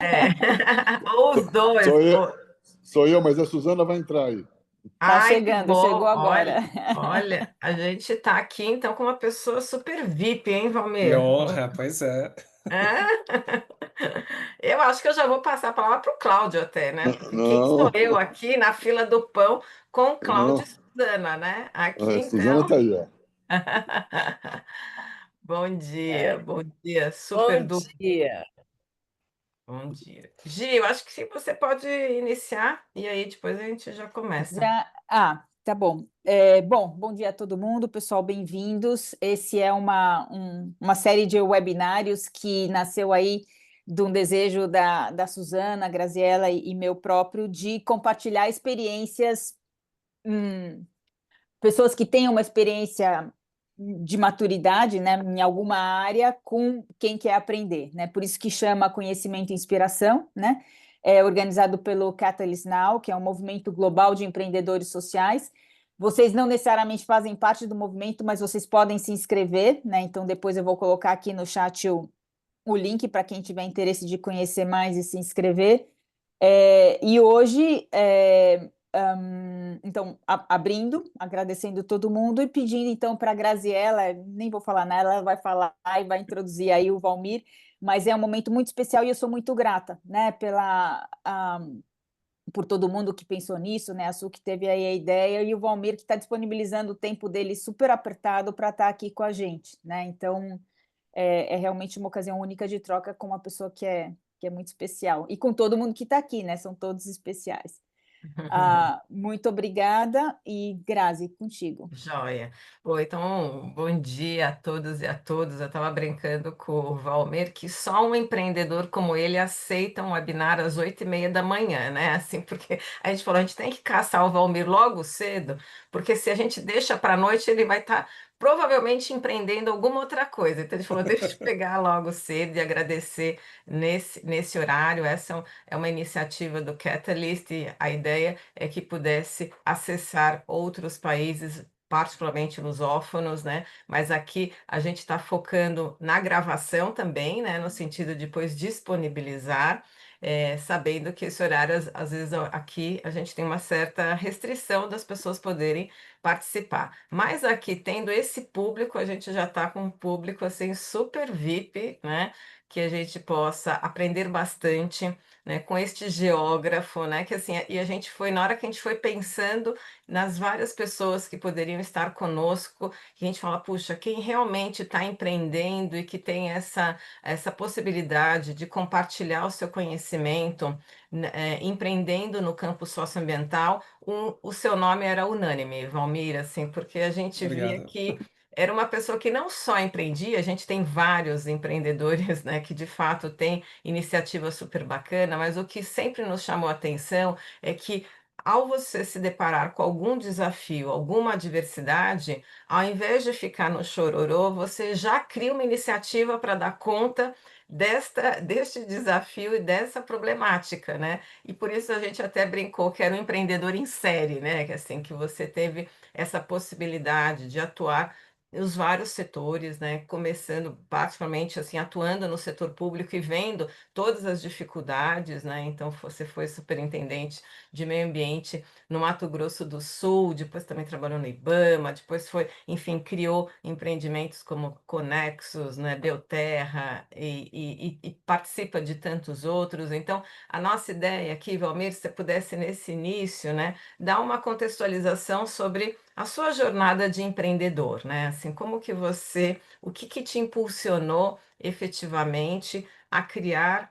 É. Ou os dois. Sou eu, sou eu, mas a Suzana vai entrar aí. Tá Ai, que chegando, chegou bom. agora. Olha, olha, a gente está aqui então com uma pessoa super VIP, hein, Que Valmir? honra, pois é. É? Eu acho que eu já vou passar a palavra para o Cláudio até, né? Porque quem sou Não, eu aqui na fila do pão com Cláudio não. e Suzana, né? Aqui A Suzana então. está aí, ó. É, Bom dia, super bom duplo. dia. Bom dia. Gi, eu acho que sim, você pode iniciar e aí depois a gente já começa. Tá bom. Bom dia a todo mundo, pessoal, bem-vindos. Esse é uma série de webinários que nasceu aí de um desejo da Suzana, Graziella e meu próprio de compartilhar experiências, pessoas que tenham uma experiência de maturidade, né, em alguma área com quem quer aprender, né? Por isso que chama Conhecimento e Inspiração, né? É organizado pelo Catalyst Now, que é um movimento global de empreendedores sociais. Vocês não necessariamente fazem parte do movimento, mas vocês podem se inscrever, né? Então depois eu vou colocar aqui no chat o link para quem tiver interesse de conhecer mais e se inscrever. E hoje, então, abrindo, agradecendo todo mundo e pedindo então para a Graziella, nem vou falar nada, ela vai falar e vai introduzir aí o Valmir, mas é um momento muito especial e eu sou muito grata, né, por todo mundo que pensou nisso, né, a Su que teve aí a ideia e o Valmir que está disponibilizando o tempo dele super apertado para estar aqui com a gente, né, então é realmente uma ocasião única de troca com uma pessoa que é muito especial. E com todo mundo que está aqui, né? São todos especiais. Muito obrigada e Grazi, contigo. Joia. Bom, então, bom dia a todos e a todas. Eu estava brincando com o Valmer que só um empreendedor como ele aceita um webinar às 8:30 da manhã, né? Assim, porque a gente falou, a gente tem que caçar o Valmir logo cedo, porque se a gente deixa para a noite, ele vai estar provavelmente empreendendo alguma outra coisa. Então, a gente falou, deixa eu pegar logo cedo e agradecer nesse horário. Essa é uma iniciativa do Catalyst, e a ideia é que pudesse acessar outros países particularmente lusófonos, né? Mas aqui a gente está focando na gravação também, né? No sentido de depois disponibilizar, sabendo que esse horário, às vezes, aqui a gente tem uma certa restrição das pessoas poderem participar. Mas aqui, tendo esse público, a gente já está com um público assim super VIP, né? Que a gente possa aprender bastante, né, com este geógrafo, né, que assim, e a gente foi, na hora que a gente foi pensando nas várias pessoas que poderiam estar conosco, que a gente fala, puxa, quem realmente está empreendendo e que tem essa possibilidade de compartilhar o seu conhecimento, né, empreendendo no campo socioambiental, o seu nome era unânime, Valmir, assim, porque a gente via Obrigado. que era uma pessoa que não só empreendia, a gente tem vários empreendedores, né, que de fato têm iniciativa super bacana, mas o que sempre nos chamou a atenção é que ao você se deparar com algum desafio, alguma adversidade, ao invés de ficar no chororô, você já cria uma iniciativa para dar conta deste desafio e dessa problemática, né? E por isso a gente até brincou que era um empreendedor em série, né? Que assim, que você teve essa possibilidade de atuar os vários setores, né? Começando particularmente assim, atuando no setor público e vendo todas as dificuldades, né? Então você foi superintendente de meio ambiente no Mato Grosso do Sul, depois também trabalhou no IBAMA, depois foi, enfim, criou empreendimentos como Conexos, né? Belterra e participa de tantos outros. Então, a nossa ideia aqui, Valmir, se você pudesse nesse início, né, dar uma contextualização sobre a sua jornada de empreendedor, né? Assim, como que você, o que que te impulsionou efetivamente a criar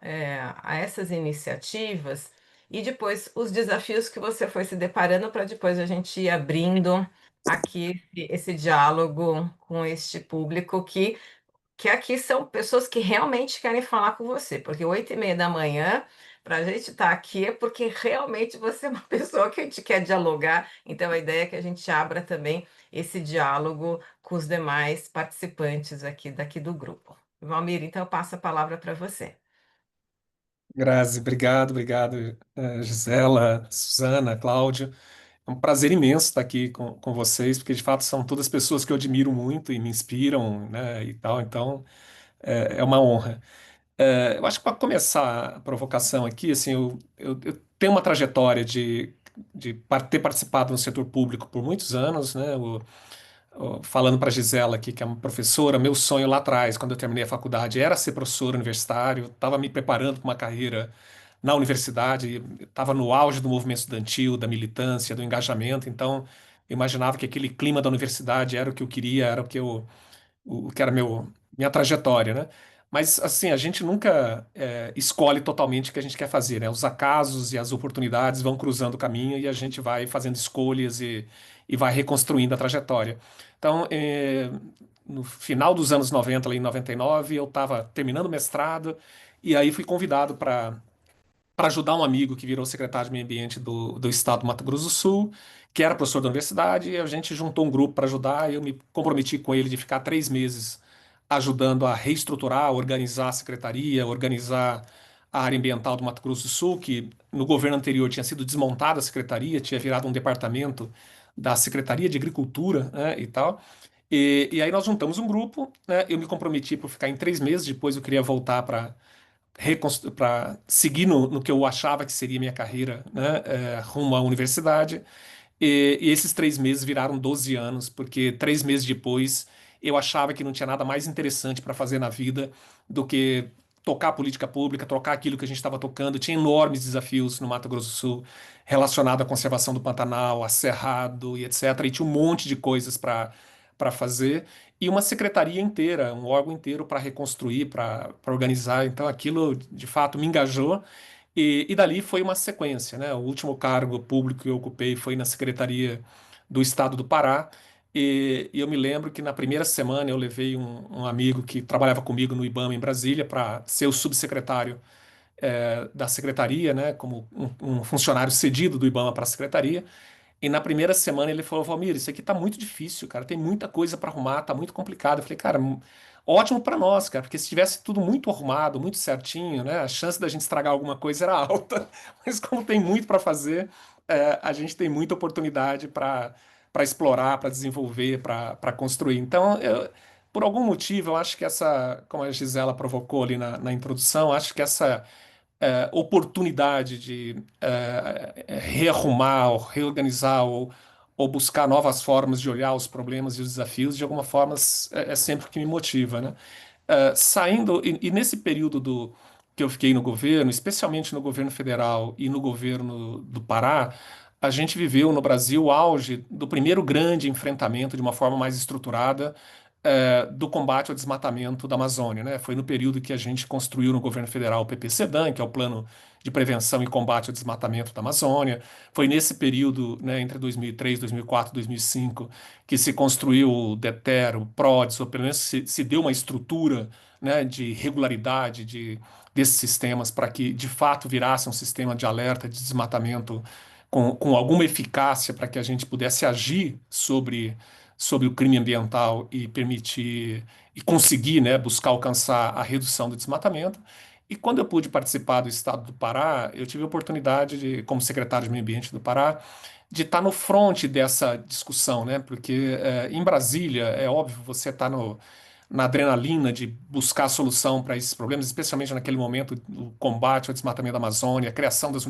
a essas iniciativas e depois os desafios que você foi se deparando para depois a gente ir abrindo aqui esse diálogo com este público que aqui são pessoas que realmente querem falar com você, porque 8:30 da manhã, para a gente estar aqui é porque realmente você é uma pessoa que a gente quer dialogar, então a ideia é que a gente abra também esse diálogo com os demais participantes daqui do grupo. Valmir, então eu passo a palavra para você. Grazi, obrigado, Gisela, Suzana, Cláudio. É um prazer imenso estar aqui com vocês, porque de fato são todas pessoas que eu admiro muito e me inspiram, né, e tal, então é uma honra. Eu acho que para começar a provocação aqui, assim, eu tenho uma trajetória de ter participado no setor público por muitos anos, né? Falando para a Gisela aqui, que é uma professora, meu sonho lá atrás, quando eu terminei a faculdade, era ser professor universitário, estava me preparando para uma carreira na universidade, estava no auge do movimento estudantil, da militância, do engajamento, então eu imaginava que aquele clima da universidade era o que eu queria, era o que era minha trajetória, né? Mas, assim, a gente nunca escolhe totalmente o que a gente quer fazer, né? Os acasos e as oportunidades vão cruzando o caminho e a gente vai fazendo escolhas e vai reconstruindo a trajetória. Então, no final dos anos 90, ali em 99, eu estava terminando o mestrado e aí fui convidado para ajudar um amigo que virou secretário de Meio Ambiente do estado do Mato Grosso do Sul, que era professor da universidade, e a gente juntou um grupo para ajudar, e eu me comprometi com ele de ficar 3 meses ajudando a reestruturar, organizar a secretaria, organizar a área ambiental do Mato Grosso do Sul, que no governo anterior tinha sido desmontada a secretaria, tinha virado um departamento da Secretaria de Agricultura, né, e tal. E aí nós juntamos um grupo, né, eu me comprometi por ficar em 3 meses, depois eu queria voltar para seguir no que eu achava que seria minha carreira, né, rumo à universidade. E esses 3 meses viraram 12 anos, porque 3 meses depois eu achava que não tinha nada mais interessante para fazer na vida do que tocar a política pública, tocar aquilo que a gente estava tocando. Tinha enormes desafios no Mato Grosso do Sul relacionado à conservação do Pantanal, a Cerrado e etc. E tinha um monte de coisas para fazer. E uma secretaria inteira, um órgão inteiro para reconstruir, para organizar. Então aquilo de fato me engajou. E dali foi uma sequência, né? O último cargo público que eu ocupei foi na Secretaria do Estado do Pará. E eu me lembro que na primeira semana eu levei um amigo que trabalhava comigo no IBAMA em Brasília para ser o subsecretário da secretaria, né? Como um funcionário cedido do IBAMA para a secretaria. E na primeira semana ele falou: Valmir, isso aqui tá muito difícil, cara. Tem muita coisa para arrumar, tá muito complicado. Eu falei, cara, ótimo para nós, cara, porque se tivesse tudo muito arrumado, muito certinho, né, a chance da gente estragar alguma coisa era alta. Mas como tem muito para fazer, a gente tem muita oportunidade para explorar, para desenvolver, para construir. Então, por algum motivo, eu acho que como a Gisela provocou ali na introdução, acho que essa oportunidade de rearrumar, ou reorganizar, ou buscar novas formas de olhar os problemas e os desafios, de alguma forma é sempre o que me motiva, né? Saindo, e nesse período que eu fiquei no governo, especialmente no governo federal e no governo do Pará, a gente viveu no Brasil o auge do primeiro grande enfrentamento de uma forma mais estruturada do combate ao desmatamento da Amazônia, né? Foi no período que a gente construiu no governo federal o PPCDAM, que é o Plano de Prevenção e Combate ao Desmatamento da Amazônia. Foi nesse período, né, entre 2003, 2004, 2005, que se construiu o DETER, o PRODES, ou pelo menos se deu uma estrutura, né, de regularidade desses sistemas para que, de fato, virasse um sistema de alerta de desmatamento com alguma eficácia para que a gente pudesse agir sobre o crime ambiental e permitir e conseguir, né, buscar alcançar a redução do desmatamento. E quando eu pude participar do Estado do Pará, eu tive a oportunidade de, como secretário de Meio Ambiente do Pará, de estar no fronte dessa discussão, né? Porque em Brasília, é óbvio, você está na adrenalina de buscar a solução para esses problemas, especialmente naquele momento, o combate ao desmatamento da Amazônia, a criação das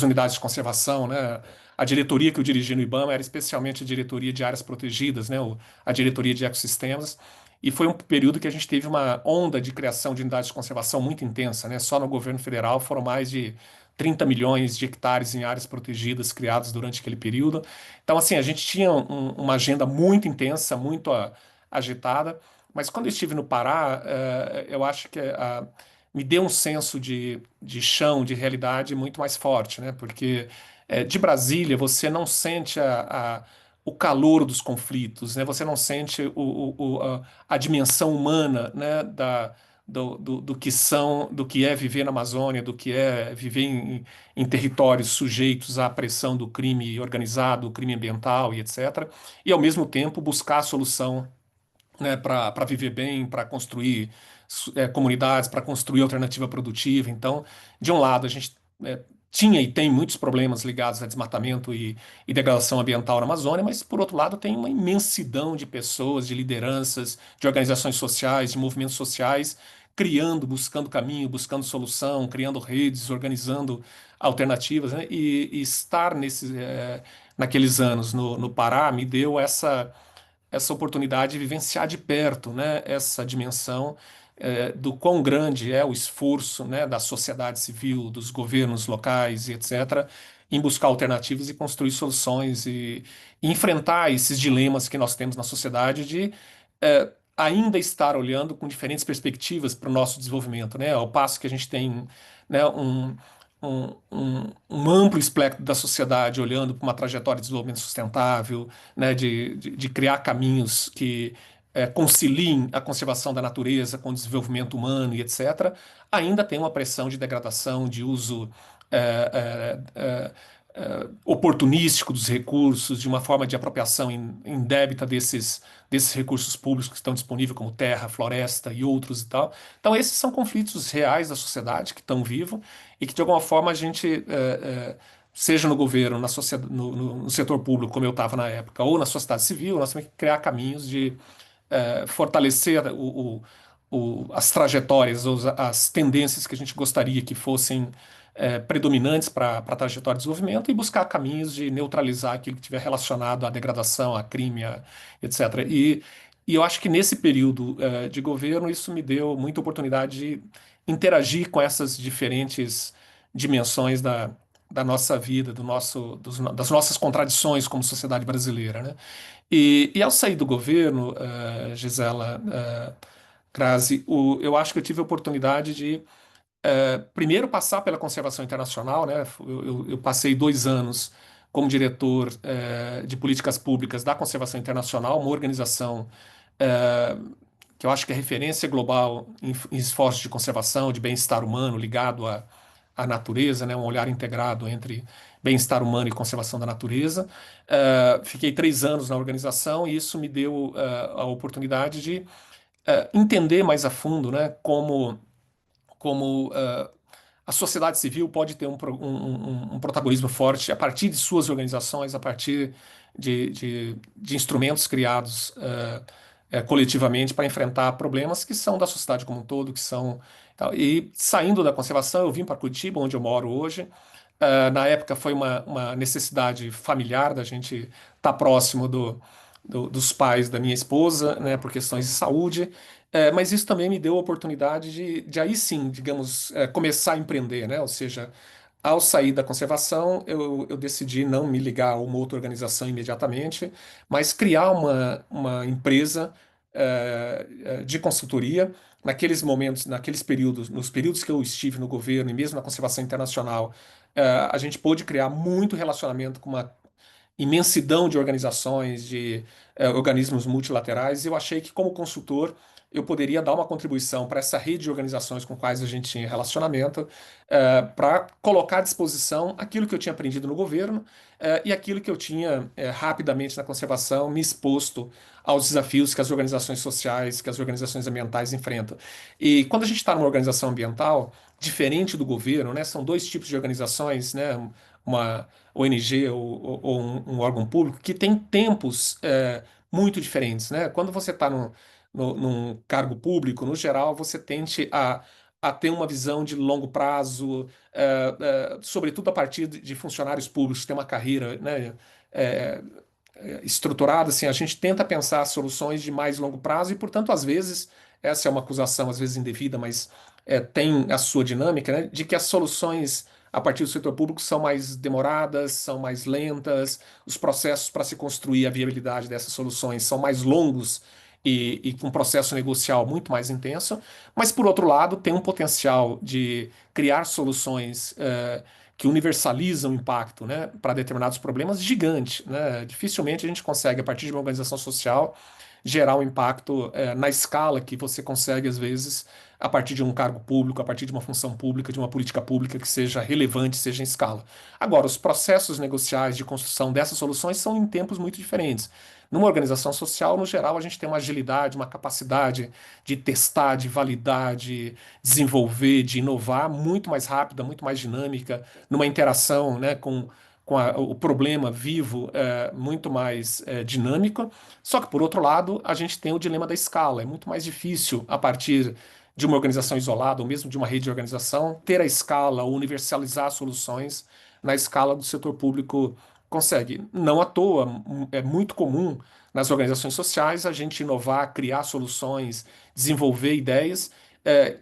unidades de conservação, né? A diretoria que eu dirigi no IBAMA era especialmente a diretoria de áreas protegidas, né? A diretoria de ecossistemas. E foi um período que a gente teve uma onda de criação de unidades de conservação muito intensa, né? Só no governo federal foram mais de 30 milhões de hectares em áreas protegidas criados durante aquele período. Então, assim, a gente tinha uma agenda muito intensa, muito agitada, mas quando eu estive no Pará, eu acho que me deu um senso de chão, de realidade muito mais forte, né? Porque de Brasília você não sente o calor dos conflitos, né? Você não sente a dimensão humana, né? Do que é viver na Amazônia, do que é viver em territórios sujeitos à pressão do crime organizado, do crime ambiental e etc. E ao mesmo tempo buscar a solução, né, para viver bem, para construir comunidades, para construir alternativa produtiva. Então, de um lado, a gente tinha e tem muitos problemas ligados a desmatamento e degradação ambiental na Amazônia, mas, por outro lado, tem uma imensidão de pessoas, de lideranças, de organizações sociais, de movimentos sociais criando, buscando caminho, buscando solução, criando redes, organizando alternativas, né? E estar naqueles anos no Pará me deu essa oportunidade de vivenciar de perto, né, essa dimensão do quão grande é o esforço, né, da sociedade civil, dos governos locais e etc., em buscar alternativas e construir soluções e enfrentar esses dilemas que nós temos na sociedade de ainda estar olhando com diferentes perspectivas para o nosso desenvolvimento, né, ao passo que a gente tem, né, um amplo espectro da sociedade olhando para uma trajetória de desenvolvimento sustentável, né, de criar caminhos que conciliem a conservação da natureza com o desenvolvimento humano e etc., ainda tem uma pressão de degradação, de uso oportunístico dos recursos, de uma forma de apropriação indébita desses recursos públicos que estão disponíveis, como terra, floresta e outros e tal. Então, esses são conflitos reais da sociedade que estão vivos e que, de alguma forma, a gente seja no governo, na sociedade, no setor público, como eu estava na época, ou na sociedade civil, nós temos que criar caminhos de fortalecer as trajetórias, as tendências que a gente gostaria que fossem predominantes para a trajetória de desenvolvimento e buscar caminhos de neutralizar aquilo que estiver relacionado à degradação, a crime, etc. E eu acho que nesse período de governo isso me deu muita oportunidade de interagir com essas diferentes dimensões da nossa vida, das nossas contradições como sociedade brasileira, né? E ao sair do governo, Gisela, Crase, eu acho que eu tive a oportunidade de primeiro passar pela conservação internacional, né? Eu passei 2 anos como diretor de políticas públicas da Conservação Internacional, uma organização eh, que eu acho que é referência global em esforços de conservação, de bem-estar humano ligado à natureza, né? Um olhar integrado entre bem-estar humano e conservação da natureza. Fiquei 3 anos na organização e isso me deu a oportunidade de entender mais a fundo, né? Como a sociedade civil pode ter um protagonismo forte a partir de suas organizações, a partir de instrumentos criados coletivamente para enfrentar problemas que são da sociedade como um todo, que são. Tal. E saindo da conservação, eu vim para Curitiba, onde eu moro hoje. Na época foi uma necessidade familiar da gente estar próximo dos pais da minha esposa, né, por questões de saúde. Mas isso também me deu a oportunidade de aí sim, digamos, começar a empreender, né? Ou seja, ao sair da conservação, eu decidi não me ligar a uma outra organização imediatamente, mas criar uma empresa de consultoria. Naqueles momentos, naqueles períodos, nos períodos que eu estive no governo e mesmo na conservação internacional, a gente pôde criar muito relacionamento com uma imensidão de organizações, de organismos multilaterais, e eu achei que, como consultor, eu poderia dar uma contribuição para essa rede de organizações com quais a gente tinha relacionamento, para colocar à disposição aquilo que eu tinha aprendido no governo e aquilo que eu tinha rapidamente na conservação me exposto aos desafios que as organizações sociais, que as organizações ambientais enfrentam. E quando a gente está numa organização ambiental, diferente do governo, né, são dois tipos de organizações, né, uma ONG ou um órgão público que tem tempos muito diferentes, né? Quando você está num cargo público, no geral, você tende a ter uma visão de longo prazo, sobretudo a partir de funcionários públicos que têm uma carreira, né, eh, estruturada, assim, a gente tenta pensar soluções de mais longo prazo e, portanto, às vezes, essa é uma acusação, às vezes indevida, mas tem a sua dinâmica, né, de que as soluções a partir do setor público são mais demoradas, são mais lentas, os processos para se construir a viabilidade dessas soluções são mais longos e com um processo negocial muito mais intenso, mas, por outro lado, tem um potencial de criar soluções que universalizam o impacto, né, para determinados problemas gigante, né? Dificilmente a gente consegue, a partir de uma organização social, gerar um impacto na escala que você consegue, às vezes, a partir de um cargo público, a partir de uma função pública, de uma política pública que seja relevante, seja em escala. Agora, os processos negociais de construção dessas soluções são em tempos muito diferentes. Numa organização social, no geral, a gente tem uma agilidade, uma capacidade de testar, de validar, de desenvolver, de inovar muito mais rápida, muito mais dinâmica, numa interação, né, com o problema vivo muito mais dinâmico. Só que, por outro lado, a gente tem o dilema da escala. É muito mais difícil, a partir de uma organização isolada, ou mesmo de uma rede de organização, ter a escala ou universalizar soluções na escala do setor público consegue. Não à toa, é muito comum nas organizações sociais a gente inovar, criar soluções, desenvolver ideias,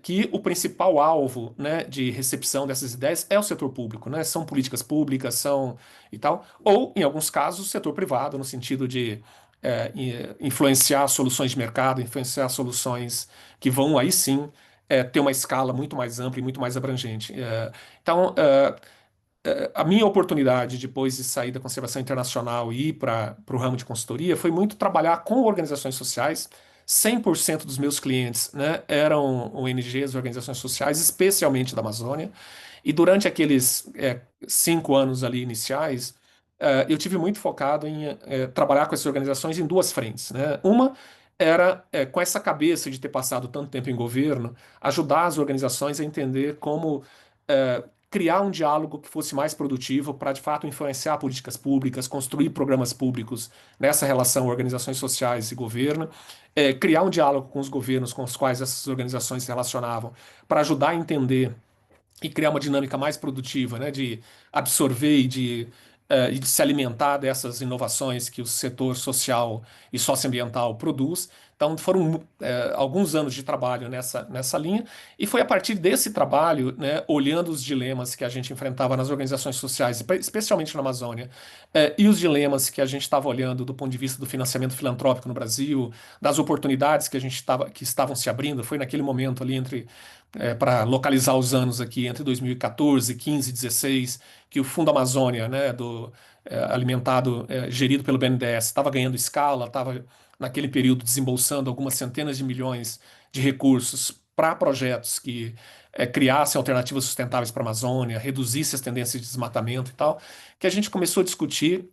que o principal alvo, né, de recepção dessas ideias é o setor público, né? São políticas públicas, são e tal, ou em alguns casos o setor privado, no sentido de influenciar soluções de mercado, influenciar soluções que vão aí sim ter uma escala muito mais ampla e muito mais abrangente. Então, a minha oportunidade depois de sair da conservação internacional e ir para o ramo de consultoria foi muito trabalhar com organizações sociais. 100% dos meus clientes, né, eram ONGs, organizações sociais, especialmente da Amazônia. E durante aqueles 5 anos ali iniciais, eu tive muito focado em trabalhar com essas organizações em duas frentes, né? Uma era, com essa cabeça de ter passado tanto tempo em governo, ajudar as organizações a entender como criar um diálogo que fosse mais produtivo para, de fato, influenciar políticas públicas, construir programas públicos nessa relação organizações sociais e governo, criar um diálogo com os governos com os quais essas organizações se relacionavam, para ajudar a entender e criar uma dinâmica mais produtiva, né, de absorver e de se alimentar dessas inovações que o setor social e socioambiental produz. Então, foram alguns anos de trabalho nessa linha, e foi a partir desse trabalho, né, olhando os dilemas que a gente enfrentava nas organizações sociais, especialmente na Amazônia, e os dilemas que a gente estava olhando do ponto de vista do financiamento filantrópico no Brasil, das oportunidades que estavam se abrindo, foi naquele momento ali para localizar os anos aqui, entre 2014, 15, 16, que o Fundo Amazônia, né, alimentado, gerido pelo BNDES, estava ganhando escala, estava naquele período desembolsando algumas centenas de milhões de recursos para projetos que criassem alternativas sustentáveis para a Amazônia, reduzissem as tendências de desmatamento e tal, que a gente começou a discutir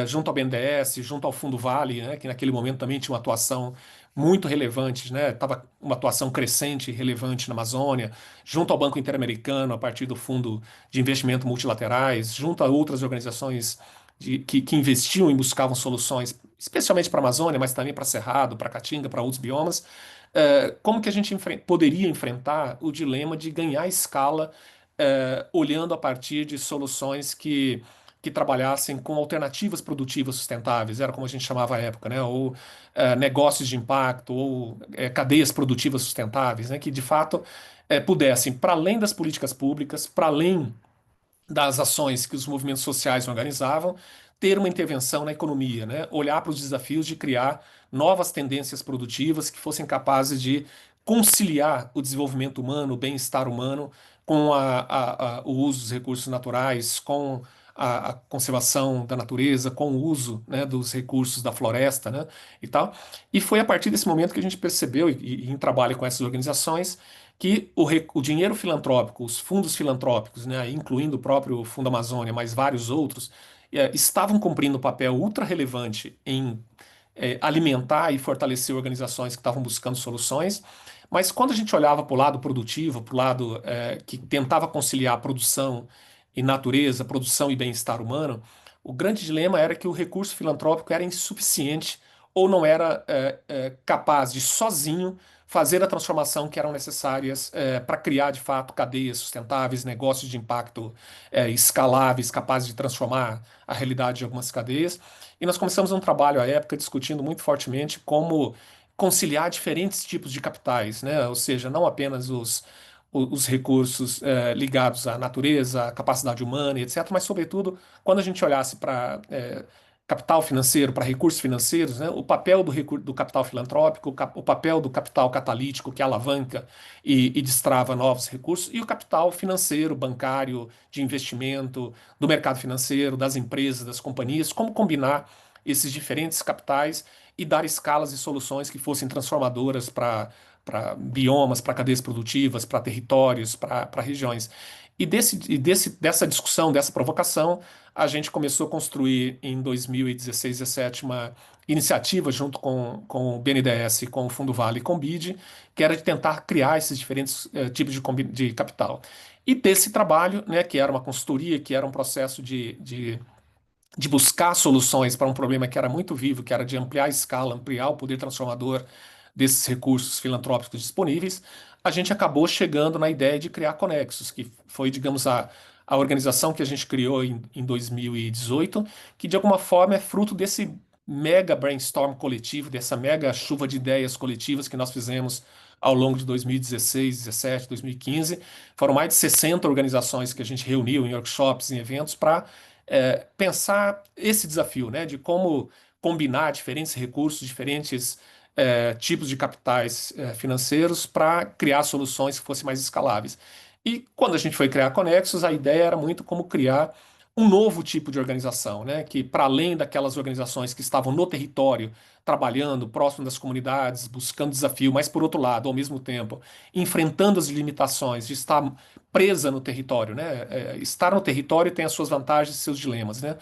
junto ao BNDES, junto ao Fundo Vale, né, que naquele momento também tinha uma atuação muito relevante, né? Tava uma atuação crescente e relevante na Amazônia, junto ao Banco Interamericano, a partir do Fundo de Investimento Multilaterais, junto a outras organizações que investiam e buscavam soluções, especialmente para a Amazônia, mas também para Cerrado, para Caatinga, para outros biomas. Como que a gente poderia enfrentar o dilema de ganhar escala, olhando a partir de soluções que trabalhassem com alternativas produtivas sustentáveis, era como a gente chamava à época, né? Ou negócios de impacto, ou cadeias produtivas sustentáveis, né? Que de fato pudessem, para além das políticas públicas, para além das ações que os movimentos sociais organizavam, ter uma intervenção na economia, né? Olhar para os desafios de criar novas tendências produtivas que fossem capazes de conciliar o desenvolvimento humano, o bem-estar humano, com o uso dos recursos naturais, com a conservação da natureza, com o uso, né, dos recursos da floresta, né, e tal. E foi a partir desse momento que a gente percebeu, e em trabalho com essas organizações, que o dinheiro filantrópico, os fundos filantrópicos, né, incluindo o próprio Fundo Amazônia, mas vários outros, estavam cumprindo um papel ultra relevante em alimentar e fortalecer organizações que estavam buscando soluções. Mas quando a gente olhava para o lado produtivo, para o lado que tentava conciliar produção e natureza, produção e bem-estar humano, o grande dilema era que o recurso filantrópico era insuficiente ou não era capaz de sozinho fazer a transformação que eram necessárias para criar, de fato, cadeias sustentáveis, negócios de impacto escaláveis, capazes de transformar a realidade de algumas cadeias. E nós começamos um trabalho à época discutindo muito fortemente como conciliar diferentes tipos de capitais, né? Ou seja, não apenas os recursos ligados à natureza, à capacidade humana, e etc., mas, sobretudo, quando a gente olhasse para capital financeiro, para recursos financeiros, né, o papel do capital filantrópico, o papel do capital catalítico, que alavanca e destrava novos recursos, e o capital financeiro, bancário, de investimento, do mercado financeiro, das empresas, das companhias, como combinar esses diferentes capitais e dar escalas e soluções que fossem transformadoras para biomas, para cadeias produtivas, para territórios, para regiões. Dessa discussão, dessa provocação, a gente começou a construir em 2016, 2017 uma iniciativa junto com o BNDES, com o Fundo Vale e com o BID, que era de tentar criar esses diferentes tipos de capital. E desse trabalho, né, que era uma consultoria, que era um processo de buscar soluções para um problema que era muito vivo, que era de ampliar a escala, ampliar o poder transformador desses recursos filantrópicos disponíveis, a gente acabou chegando na ideia de criar a Conexus, que foi, digamos, a organização que a gente criou em 2018, que de alguma forma é fruto desse mega brainstorm coletivo, dessa mega chuva de ideias coletivas que nós fizemos ao longo de 2016, 17, 2015. Foram mais de 60 organizações que a gente reuniu em workshops, em eventos, para pensar esse desafio, né, de como combinar diferentes recursos, diferentes tipos de capitais financeiros para criar soluções que fossem mais escaláveis. E quando a gente foi criar a Conexus, a ideia era muito como criar um novo tipo de organização, né? Que para além daquelas organizações que estavam no território, trabalhando próximo das comunidades, buscando desafio, mas por outro lado, ao mesmo tempo, enfrentando as limitações de estar presa no território, né? Estar no território tem as suas vantagens e seus dilemas, né?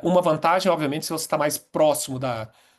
Uma vantagem, obviamente, se você está mais próximo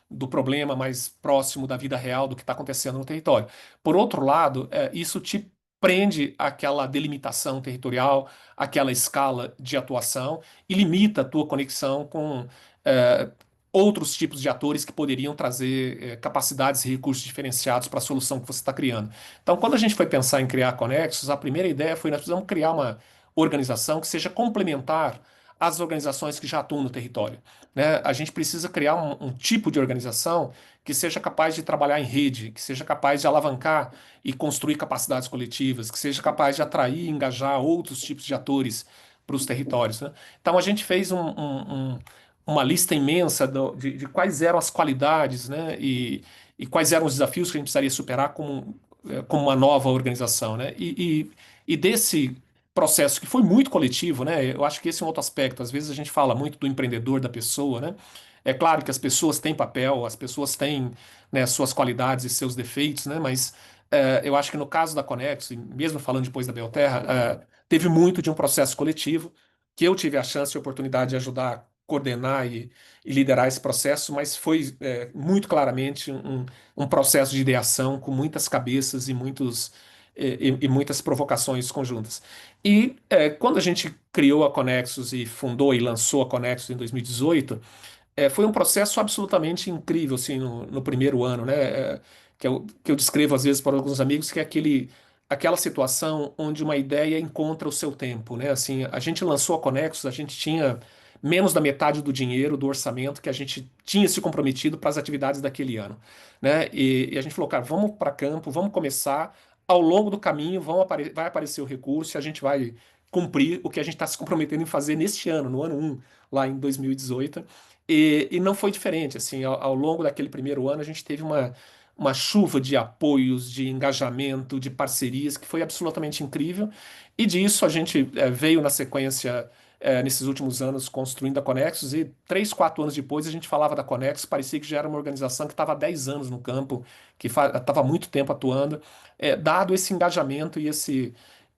do problema, mais próximo da vida real, do que está acontecendo no território. Por outro lado, isso te prende àquela delimitação territorial, àquela escala de atuação e limita a tua conexão com eh, outros tipos de atores que poderiam trazer capacidades e recursos diferenciados para a solução que você está criando. Então, quando a gente foi pensar em criar a Conexus, a primeira ideia foi nós precisamos criar uma organização que seja complementar às organizações que já atuam no território, né? A gente precisa criar um tipo de organização que seja capaz de trabalhar em rede, que seja capaz de alavancar e construir capacidades coletivas, que seja capaz de atrair e engajar outros tipos de atores para os territórios, né? Então a gente fez uma lista imensa de quais eram as qualidades, né? E quais eram os desafios que a gente precisaria superar como uma nova organização, né? E desse processo que foi muito coletivo, né? Eu acho que esse é um outro aspecto. Às vezes a gente fala muito do empreendedor, da pessoa, né? É claro que as pessoas têm papel, as pessoas têm, né, suas qualidades e seus defeitos, né? Mas eu acho que no caso da Conexo, e mesmo falando depois da Belterra, teve muito de um processo coletivo, que eu tive a chance e a oportunidade de ajudar a coordenar e liderar esse processo, mas foi muito claramente um processo de ideação com muitas cabeças e e muitas provocações conjuntas. E quando a gente criou a Conexus e fundou e lançou a Conexus em 2018, foi um processo absolutamente incrível, assim, no primeiro ano, né? Que eu descrevo às vezes para alguns amigos, que é aquela situação onde uma ideia encontra o seu tempo, né? Assim, a gente lançou a Conexus, a gente tinha menos da metade do dinheiro, do orçamento que a gente tinha se comprometido para as atividades daquele ano, né? E a gente falou, cara, vamos para campo, vamos começar. Ao longo do caminho vai aparecer o recurso e a gente vai cumprir o que a gente está se comprometendo em fazer neste ano, no ano um, lá em 2018. E não foi diferente, assim, ao longo daquele primeiro ano a gente teve uma chuva de apoios, de engajamento, de parcerias que foi absolutamente incrível, e disso a gente veio na sequência, nesses últimos anos, construindo a Conexus, e 3, 4 anos depois a gente falava da Conexus, parecia que já era uma organização que estava há 10 anos no campo, que estava há muito tempo atuando, dado esse engajamento e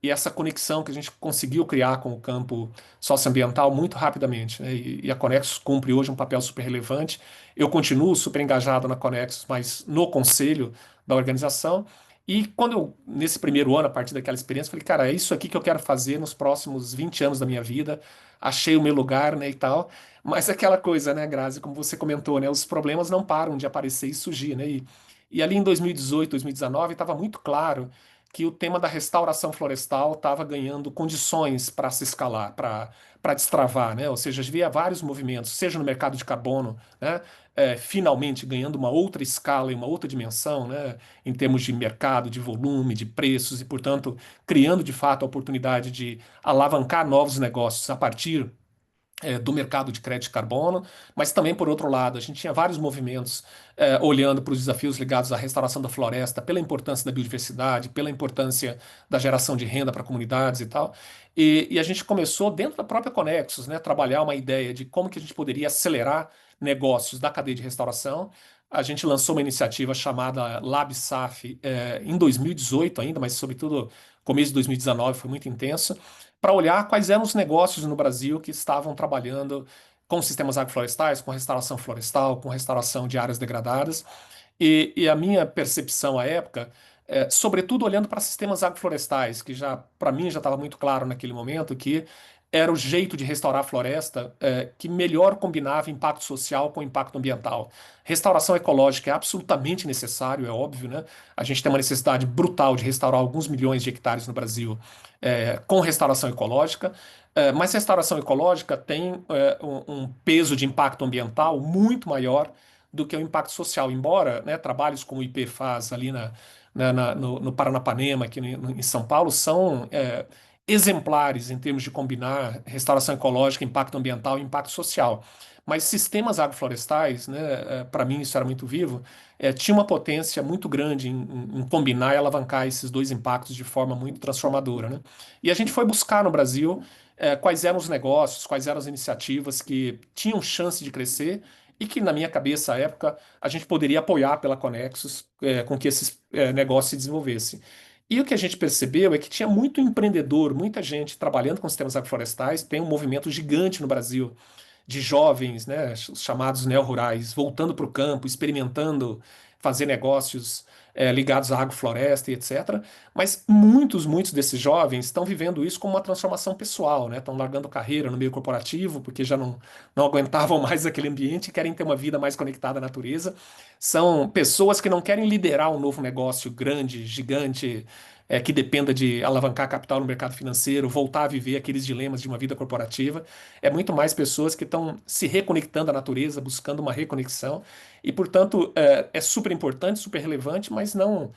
essa conexão que a gente conseguiu criar com o campo socioambiental muito rapidamente, né? E a Conexus cumpre hoje um papel super relevante. Eu continuo super engajado na Conexus, mas no conselho da organização. E quando nesse primeiro ano, a partir daquela experiência, falei, cara, é isso aqui que eu quero fazer nos próximos 20 anos da minha vida. Achei o meu lugar, né, e tal. Mas é aquela coisa, né, Grazi, como você comentou, né, os problemas não param de aparecer e surgir, né? E ali em 2018, 2019, estava muito claro que o tema da restauração florestal estava ganhando condições para se escalar, para destravar, né? Ou seja, havia vários movimentos, seja no mercado de carbono, né? Finalmente ganhando uma outra escala e uma outra dimensão, né? Em termos de mercado, de volume, de preços e, portanto, criando de fato a oportunidade de alavancar novos negócios a partir do mercado de crédito de carbono, mas também, por outro lado, a gente tinha vários movimentos olhando para os desafios ligados à restauração da floresta, pela importância da biodiversidade, pela importância da geração de renda para comunidades e tal. E a gente começou, dentro da própria Conexus, né, trabalhar uma ideia de como que a gente poderia acelerar negócios da cadeia de restauração. A gente lançou uma iniciativa chamada LabSAF em 2018 ainda, mas sobretudo começo de 2019 foi muito intenso, para olhar quais eram os negócios no Brasil que estavam trabalhando com sistemas agroflorestais, com restauração florestal, com restauração de áreas degradadas. E a minha percepção à época, sobretudo olhando para sistemas agroflorestais, que já para mim já estava muito claro naquele momento que era o jeito de restaurar a floresta que melhor combinava impacto social com impacto ambiental. Restauração ecológica é absolutamente necessário, é óbvio, né? A gente tem uma necessidade brutal de restaurar alguns milhões de hectares no Brasil com restauração ecológica, mas restauração ecológica tem um peso de impacto ambiental muito maior do que o impacto social, embora, né, trabalhos como o IP faz ali no Paranapanema, aqui em São Paulo, são exemplares em termos de combinar restauração ecológica, impacto ambiental e impacto social. Mas sistemas agroflorestais, né, para mim isso era muito vivo, tinha uma potência muito grande em combinar e alavancar esses dois impactos de forma muito transformadora, né? E a gente foi buscar no Brasil quais eram os negócios, quais eram as iniciativas que tinham chance de crescer e que, na minha cabeça, à época, a gente poderia apoiar pela Conexus com que esses negócios se desenvolvessem. E o que a gente percebeu é que tinha muito empreendedor, muita gente trabalhando com sistemas agroflorestais, tem um movimento gigante no Brasil de jovens, né, os chamados neo-rurais, voltando para o campo, experimentando fazer negócios ligados à agrofloresta e etc. Mas muitos desses jovens estão vivendo isso como uma transformação pessoal, né? Estão largando carreira no meio corporativo porque já não aguentavam mais aquele ambiente e querem ter uma vida mais conectada à natureza. São pessoas que não querem liderar um novo negócio grande, gigante, que dependa de alavancar capital no mercado financeiro, voltar a viver aqueles dilemas de uma vida corporativa. É muito mais pessoas que estão se reconectando à natureza, buscando uma reconexão. E, portanto, é super importante, super relevante, mas não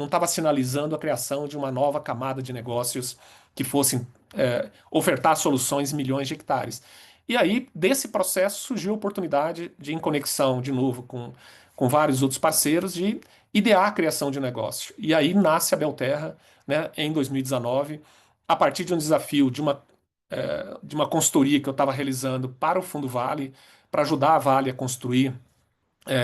estava sinalizando a criação de uma nova camada de negócios que fossem ofertar soluções em milhões de hectares. E aí, desse processo, surgiu a oportunidade de, em conexão, de novo, com vários outros parceiros, de idear a criação de um negócio. E aí nasce a Belterra, né, em 2019, a partir de um desafio de uma consultoria que eu estava realizando para o Fundo Vale, para ajudar a Vale a construir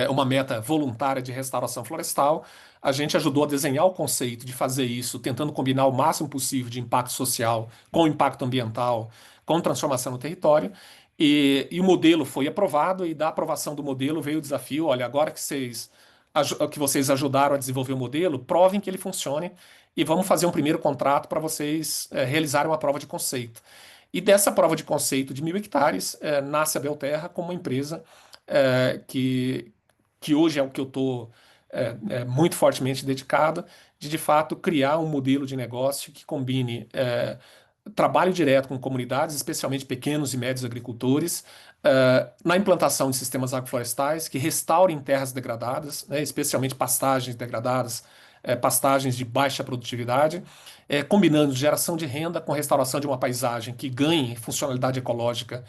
uma meta voluntária de restauração florestal. A gente ajudou a desenhar o conceito de fazer isso, tentando combinar o máximo possível de impacto social com impacto ambiental, com transformação no território. E o modelo foi aprovado, e da aprovação do modelo veio o desafio: olha, agora que vocês ajudaram a desenvolver o modelo, provem que ele funcione e vamos fazer um primeiro contrato para vocês realizarem uma prova de conceito. E dessa prova de conceito de 1.000 hectares, nasce a Belterra como uma empresa que hoje é o que eu estou muito fortemente dedicado, de fato criar um modelo de negócio que combine trabalho direto com comunidades, especialmente pequenos e médios agricultores, na implantação de sistemas agroflorestais que restaurem terras degradadas, né, especialmente pastagens degradadas, pastagens de baixa produtividade, combinando geração de renda com restauração de uma paisagem que ganhe funcionalidade ecológica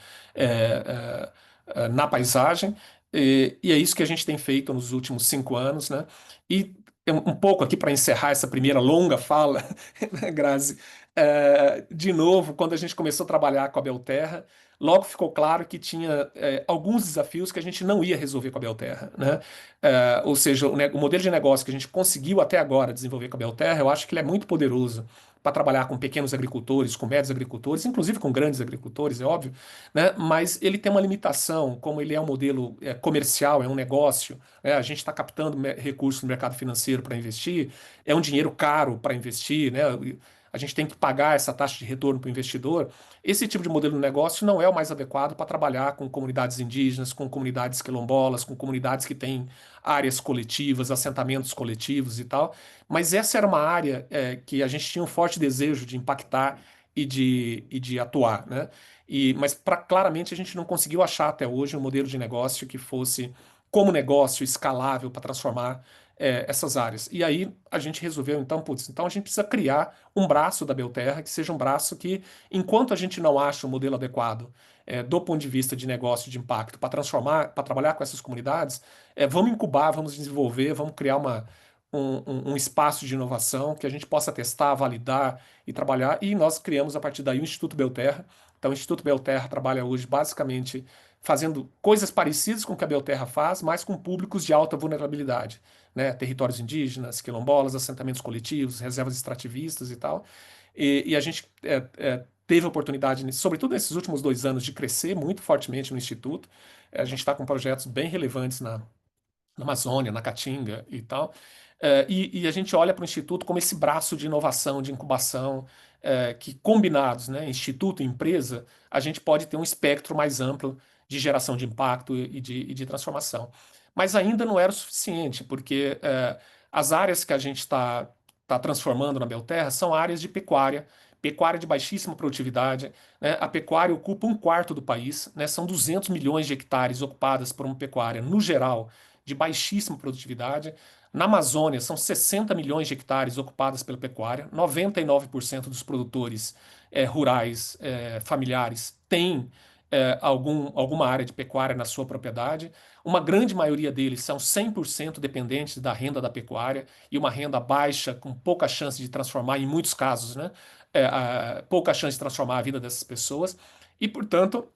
na paisagem. E é isso que a gente tem feito nos últimos 5 anos, né? E um pouco aqui para encerrar essa primeira longa fala, né, Grazi, de novo, quando a gente começou a trabalhar com a Belterra, logo ficou claro que tinha alguns desafios que a gente não ia resolver com a Belterra, né? Ou seja, o modelo de negócio que a gente conseguiu até agora desenvolver com a Belterra, eu acho que ele é muito poderoso para trabalhar com pequenos agricultores, com médios agricultores, inclusive com grandes agricultores, é óbvio, né? Mas ele tem uma limitação, como ele é um modelo comercial, é um negócio, né? A gente está captando recursos no mercado financeiro para investir, é um dinheiro caro para investir, né? A gente tem que pagar essa taxa de retorno para o investidor. Esse tipo de modelo de negócio não é o mais adequado para trabalhar com comunidades indígenas, com comunidades quilombolas, com comunidades que têm áreas coletivas, assentamentos coletivos e tal. Mas essa era uma área que a gente tinha um forte desejo de impactar e de atuar, né? Mas claramente a gente não conseguiu achar até hoje um modelo de negócio que fosse como negócio escalável para transformar essas áreas. E aí a gente resolveu, então, putz, então a gente precisa criar um braço da Belterra que seja um braço que, enquanto a gente não acha um modelo adequado do ponto de vista de negócio de impacto para transformar, para trabalhar com essas comunidades, vamos incubar, vamos desenvolver, vamos criar um espaço de inovação que a gente possa testar, validar e trabalhar. E nós criamos a partir daí o Instituto Belterra. Então, o Instituto Belterra trabalha hoje basicamente fazendo coisas parecidas com o que a Belterra faz, mas com públicos de alta vulnerabilidade, né? Territórios indígenas, quilombolas, assentamentos coletivos, reservas extrativistas e tal. E a gente teve a oportunidade, sobretudo nesses últimos 2 anos, de crescer muito fortemente no Instituto. A gente está com projetos bem relevantes na Amazônia, na Caatinga e tal. E a gente olha para o Instituto como esse braço de inovação, de incubação, que combinados, né, instituto e empresa, a gente pode ter um espectro mais amplo de geração de impacto e de transformação. Mas ainda não era o suficiente, porque as áreas que a gente está transformando na Belterra são áreas de pecuária, pecuária de baixíssima produtividade, né? A pecuária ocupa um quarto do país, né? São 200 milhões de hectares ocupadas por uma pecuária, no geral, de baixíssima produtividade. Na Amazônia, são 60 milhões de hectares ocupadas pela pecuária, 99% dos produtores rurais familiares têm alguma área de pecuária na sua propriedade. Uma grande maioria deles são 100% dependentes da renda da pecuária e uma renda baixa, com pouca chance de transformar, em muitos casos, né? Pouca chance de transformar a vida dessas pessoas. E, portanto,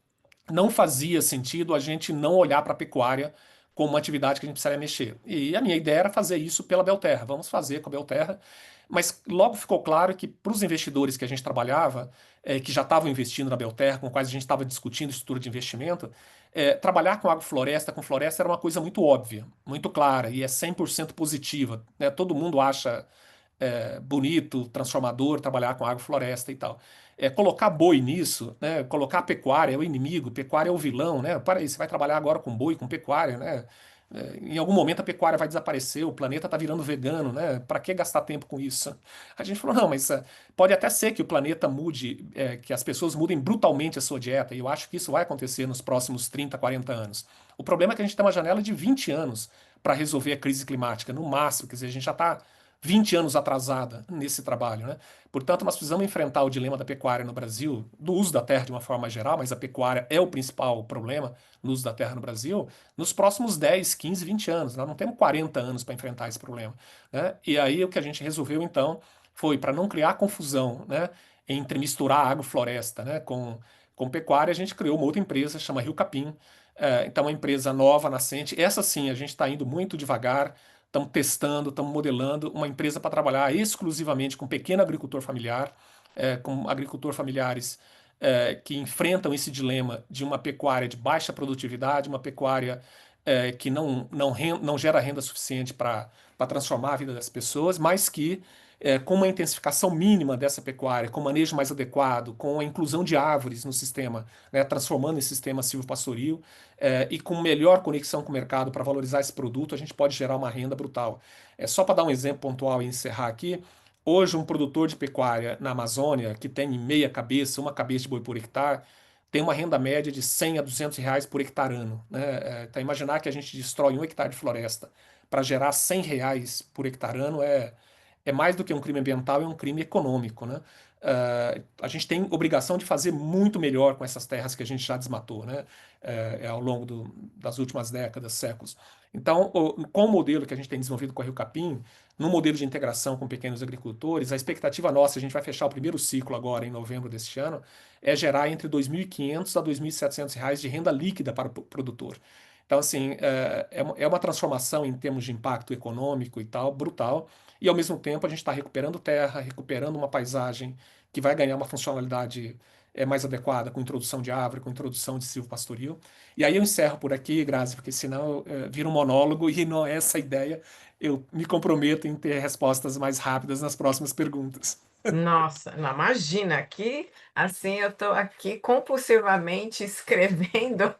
não fazia sentido a gente não olhar para a pecuária como uma atividade que a gente precisaria mexer. E a minha ideia era fazer isso pela Belterra. Vamos fazer com a Belterra. Mas logo ficou claro que para os investidores que a gente trabalhava, que já estavam investindo na Belterra, com quais a gente estava discutindo estrutura de investimento, trabalhar com agrofloresta, com floresta, era uma coisa muito óbvia, muito clara e é 100% positiva, né? Todo mundo acha bonito, transformador, trabalhar com agrofloresta e tal. Colocar boi nisso, né? Colocar a pecuária é o inimigo, pecuária é o vilão, né? Para aí, você vai trabalhar agora com boi, com pecuária, né? Em algum momento a pecuária vai desaparecer, o planeta está virando vegano, né? Para que gastar tempo com isso? A gente falou, não, mas pode até ser que o planeta mude, que as pessoas mudem brutalmente a sua dieta, e eu acho que isso vai acontecer nos próximos 30, 40 anos. O problema é que a gente tem uma janela de 20 anos para resolver a crise climática, no máximo, quer dizer, a gente já está 20 anos atrasada nesse trabalho, né? Portanto, nós precisamos enfrentar o dilema da pecuária no Brasil, do uso da terra de uma forma geral, mas a pecuária é o principal problema no uso da terra no Brasil, nos próximos 10, 15, 20 anos. Nós não temos 40 anos para enfrentar esse problema, né? E aí o que a gente resolveu, então, foi para não criar confusão, né, entre misturar agrofloresta, né, com pecuária, a gente criou uma outra empresa, chama Rio Capim. Então, uma empresa nova, nascente. Essa sim, a gente está indo muito devagar, estamos testando, estamos modelando uma empresa para trabalhar exclusivamente com pequeno agricultor familiar, com agricultor familiares que enfrentam esse dilema de uma pecuária de baixa produtividade, uma pecuária que não gera renda suficiente para transformar a vida das pessoas, mas que, com uma intensificação mínima dessa pecuária, com manejo mais adequado, com a inclusão de árvores no sistema, né, transformando em sistema silvopastoril, e com melhor conexão com o mercado para valorizar esse produto, a gente pode gerar uma renda brutal. Só para dar um exemplo pontual e encerrar aqui, hoje um produtor de pecuária na Amazônia, que tem meia cabeça, uma cabeça de boi por hectare, tem uma renda média de 100 a 200 reais por hectare ano, né? Então, imaginar que a gente destrói 1 hectare de floresta para gerar 100 reais por hectare ano é mais do que um crime ambiental, é um crime econômico, né? A gente tem obrigação de fazer muito melhor com essas terras que a gente já desmatou, né? Ao longo das últimas décadas, séculos. Então, com o modelo que a gente tem desenvolvido com a Rio Capim, no modelo de integração com pequenos agricultores, a expectativa nossa, a gente vai fechar o primeiro ciclo agora em novembro deste ano, é gerar entre 2.500 a 2.700 reais de renda líquida para o produtor. Então, assim, é uma transformação em termos de impacto econômico e tal, brutal, e ao mesmo tempo a gente está recuperando terra, recuperando uma paisagem que vai ganhar uma funcionalidade mais adequada, com introdução de árvore, com introdução de silvopastoril. E aí eu encerro por aqui, Grazi, porque senão vira um monólogo e não é essa a ideia. Eu me comprometo em ter respostas mais rápidas nas próximas perguntas. Nossa, não, imagina, aqui, assim, eu estou aqui compulsivamente escrevendo.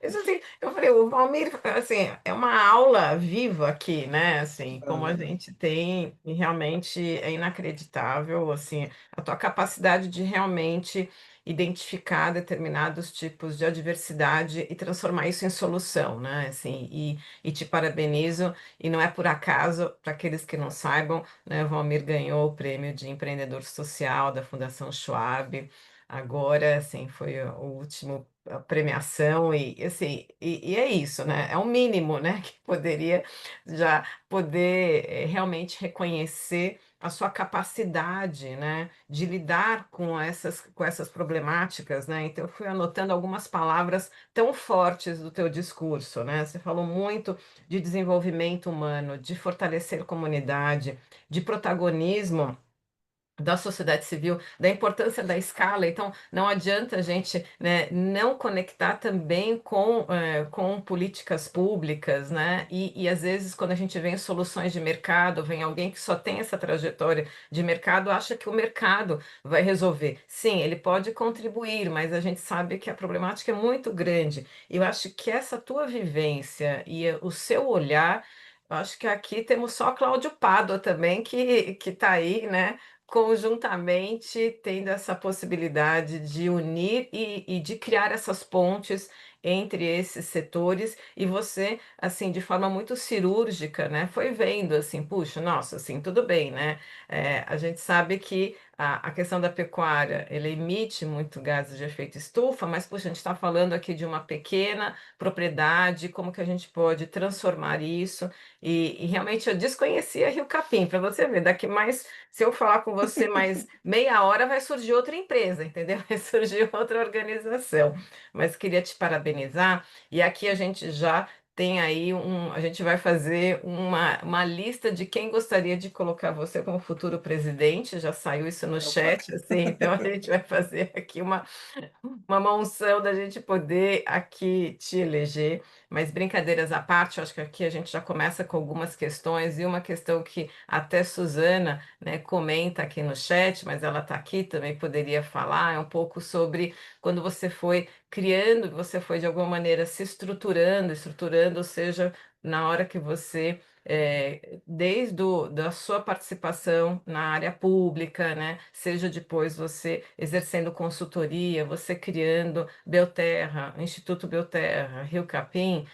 Isso, assim, eu falei, o Valmir, assim, é uma aula viva aqui, né? Assim, como a gente tem, e realmente é inacreditável, assim, a tua capacidade de realmente identificar determinados tipos de adversidade e transformar isso em solução, né? Assim, e te parabenizo, e não é por acaso, para aqueles que não saibam, né? O Valmir ganhou o prêmio de empreendedor social da Fundação Schwab. Agora, assim, foi o último a premiação e assim, e é isso, né? É o mínimo, né, que poderia já poder realmente reconhecer a sua capacidade, né, de lidar com essas problemáticas, né? Então, eu fui anotando algumas palavras tão fortes do teu discurso, né? Você falou muito de desenvolvimento humano, de fortalecer comunidade, de protagonismo da sociedade civil, da importância da escala. Então, não adianta a gente, né, não conectar também com políticas públicas, né? E às vezes, quando a gente vê em soluções de mercado, vem alguém que só tem essa trajetória de mercado, acha que o mercado vai resolver. Sim, ele pode contribuir, mas a gente sabe que a problemática é muito grande. Eu acho que essa tua vivência e o seu olhar. Eu acho que aqui temos só Cláudio Pádua também, que está aí, né? Conjuntamente tendo essa possibilidade de unir e de criar essas pontes entre esses setores, e você, assim, de forma muito cirúrgica, né, foi vendo assim, puxa, nossa, assim, tudo bem, né? A gente sabe que a questão da pecuária, ele emite muito gases de efeito estufa, mas, puxa, a gente está falando aqui de uma pequena propriedade, como que a gente pode transformar isso? E realmente eu desconhecia Rio Capim, para você ver, daqui mais se eu falar com você mais meia hora, vai surgir outra empresa, entendeu? Vai surgir outra organização. Mas queria te parabenizar, e aqui a gente já tem aí a gente vai fazer uma lista de quem gostaria de colocar você como futuro presidente, já saiu isso no Opa. chat, assim, então a gente vai fazer aqui uma monção da gente poder aqui te eleger, mas brincadeiras à parte, eu acho que aqui a gente já começa com algumas questões, e uma questão que até Suzana, né, comenta aqui no chat, mas ela está aqui também, poderia falar, é um pouco sobre quando você foi criando, você foi de alguma maneira se estruturando, ou seja, na hora que você desde da sua participação na área pública, né? Seja depois você exercendo consultoria, você criando Belterra, Instituto Belterra, Rio Capim,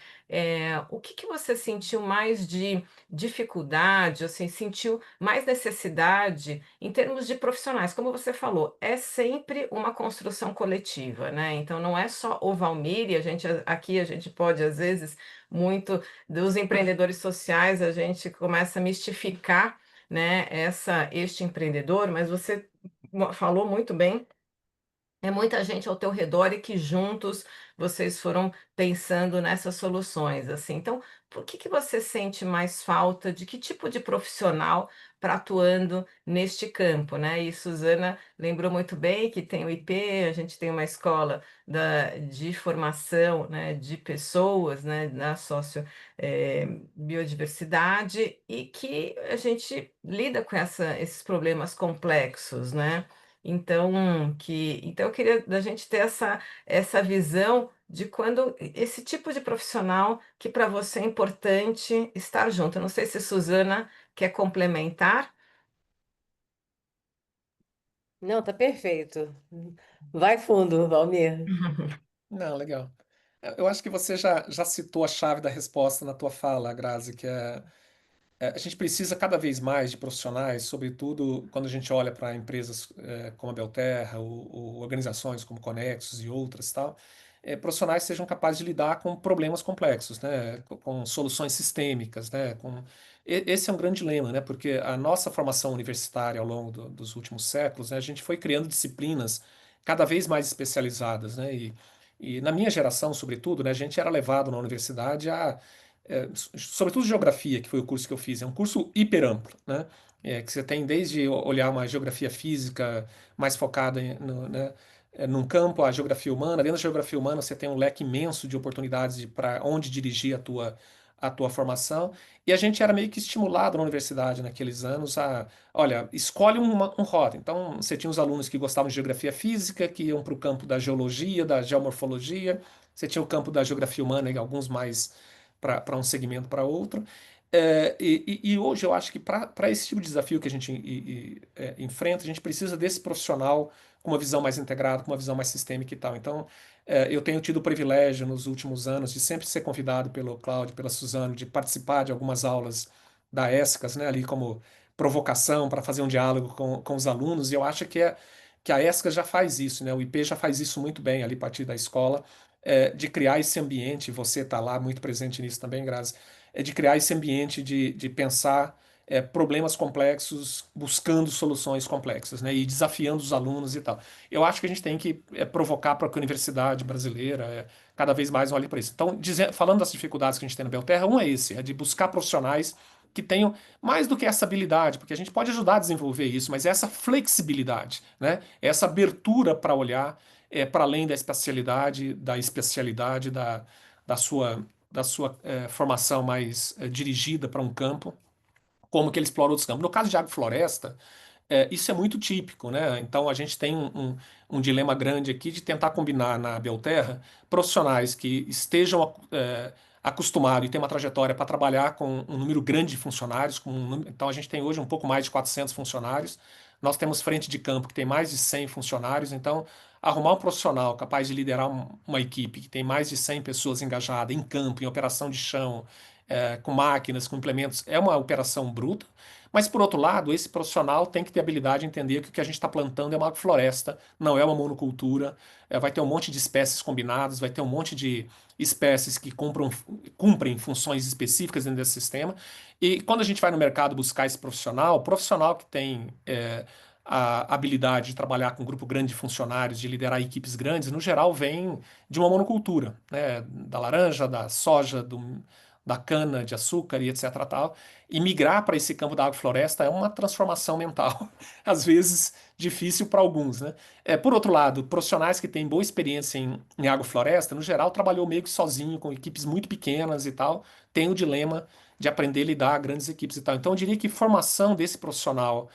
o que que você sentiu mais de dificuldade, assim, sentiu mais necessidade em termos de profissionais? Como você falou, é sempre uma construção coletiva, né? Então não é só o Valmir, e aqui a gente pode, às vezes, muito dos empreendedores sociais, a gente começa a mistificar, né, este empreendedor, mas você falou muito bem, é muita gente ao teu redor e que juntos vocês foram pensando nessas soluções, assim. Então, por que que você sente mais falta de que tipo de profissional para atuando neste campo, né? E Suzana lembrou muito bem que tem o IP, a gente tem uma escola de formação, né, de pessoas, né, da biodiversidade, e que a gente lida com esses problemas complexos, né? Então eu queria da gente ter essa visão de quando esse tipo de profissional que para você é importante estar junto. Eu não sei se Suzana quer complementar. Não, tá perfeito. Vai fundo, Valmir. Não, legal. Eu acho que você já citou a chave da resposta na tua fala, Grazi, que a gente precisa cada vez mais de profissionais, sobretudo quando a gente olha para empresas como a Belterra, ou organizações como Conexos e outras tal, profissionais que sejam capazes de lidar com problemas complexos, né, com soluções sistêmicas, né, esse é um grande dilema, né, porque a nossa formação universitária ao longo dos últimos séculos, né, a gente foi criando disciplinas cada vez mais especializadas, né, e na minha geração, sobretudo, né, a gente era levado na universidade sobretudo geografia, que foi o curso que eu fiz, é um curso hiper amplo, né? Que você tem desde olhar uma geografia física mais focada né, num campo, a geografia humana. Dentro da geografia humana você tem um leque imenso de oportunidades para onde dirigir a tua formação. E a gente era meio que estimulado na universidade naqueles anos olha, escolhe um rota. Então você tinha os alunos que gostavam de geografia física, que iam para o campo da geologia, da geomorfologia. Você tinha o campo da geografia humana, e alguns mais para um segmento para outro. E hoje eu acho que para esse tipo de desafio que a gente enfrenta, a gente precisa desse profissional com uma visão mais integrada, com uma visão mais sistêmica e tal. Então, eu tenho tido o privilégio nos últimos anos de sempre ser convidado pelo Cláudio, pela Suzano, de participar de algumas aulas da ESCAS, né, ali como provocação para fazer um diálogo com os alunos, e eu acho que a ESCAS já faz isso, né, o IP já faz isso muito bem ali a partir da escola, de criar esse ambiente, você está lá muito presente nisso também, Grazi, de criar esse ambiente de pensar problemas complexos, buscando soluções complexas, né, e desafiando os alunos e tal. Eu acho que a gente tem que provocar para que a universidade brasileira cada vez mais olhe para isso. Então, falando das dificuldades que a gente tem na Belterra, um é esse, é de buscar profissionais que tenham mais do que essa habilidade, porque a gente pode ajudar a desenvolver isso, mas é essa flexibilidade, né? É essa abertura para olhar para além da especialidade da sua formação mais dirigida para um campo, como que ele explora outros campos. No caso de agrofloresta, isso é muito típico, né? Então a gente tem um dilema grande aqui de tentar combinar na Belterra profissionais que estejam acostumados e têm uma trajetória para trabalhar com um número grande de funcionários. Então a gente tem hoje um pouco mais de 400 funcionários. Nós temos frente de campo que tem mais de 100 funcionários. Então, arrumar um profissional capaz de liderar uma equipe que tem mais de 100 pessoas engajadas em campo, em operação de chão, com máquinas, com implementos, é uma operação bruta. Mas, por outro lado, esse profissional tem que ter habilidade de entender que o que a gente está plantando é uma floresta, não é uma monocultura. Vai ter um monte de espécies combinadas, vai ter um monte de espécies que cumprem funções específicas dentro desse sistema. E quando a gente vai no mercado buscar esse profissional, o profissional que tem a habilidade de trabalhar com um grupo grande de funcionários, de liderar equipes grandes, no geral vem de uma monocultura, né? Da laranja, da soja, da cana de açúcar e etc. Tal. E migrar para esse campo da agrofloresta é uma transformação mental, às vezes difícil para alguns, né? Por outro lado, profissionais que têm boa experiência em agrofloresta, no geral, trabalhou meio que sozinho, com equipes muito pequenas e tal, tem o dilema de aprender a lidar a grandes equipes e tal. Então, eu diria que formação desse profissional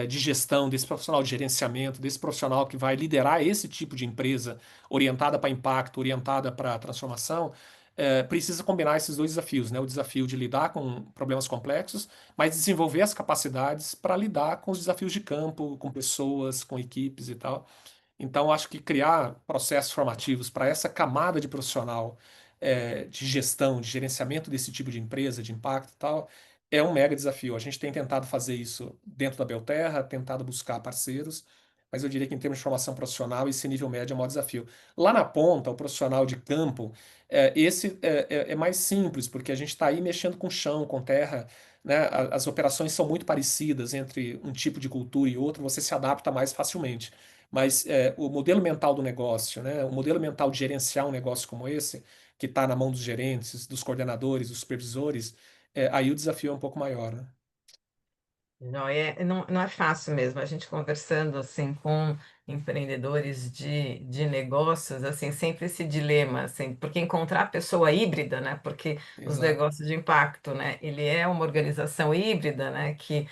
de gestão, desse profissional de gerenciamento, desse profissional que vai liderar esse tipo de empresa orientada para impacto, orientada para transformação, precisa combinar esses dois desafios, né? O desafio de lidar com problemas complexos, mas desenvolver as capacidades para lidar com os desafios de campo, com pessoas, com equipes e tal. Então, acho que criar processos formativos para essa camada de profissional de gestão, de gerenciamento desse tipo de empresa, de impacto e tal, é um mega desafio. A gente tem tentado fazer isso dentro da Belterra, tentado buscar parceiros, mas eu diria que em termos de formação profissional, esse nível médio é o maior desafio. Lá na ponta, o profissional de campo, esse é mais simples, porque a gente está aí mexendo com chão, com terra, né? As operações são muito parecidas entre um tipo de cultura e outro, você se adapta mais facilmente. Mas o modelo mental do negócio, né? O modelo mental de gerenciar um negócio como esse, que está na mão dos gerentes, dos coordenadores, dos supervisores, aí o desafio é um pouco maior, né? Não é fácil mesmo. A gente conversando assim com empreendedores de negócios, assim, sempre esse dilema, assim, porque encontrar a pessoa híbrida, né? Porque os Exato. negócios de impacto, né? Ele é uma organização híbrida, né? Que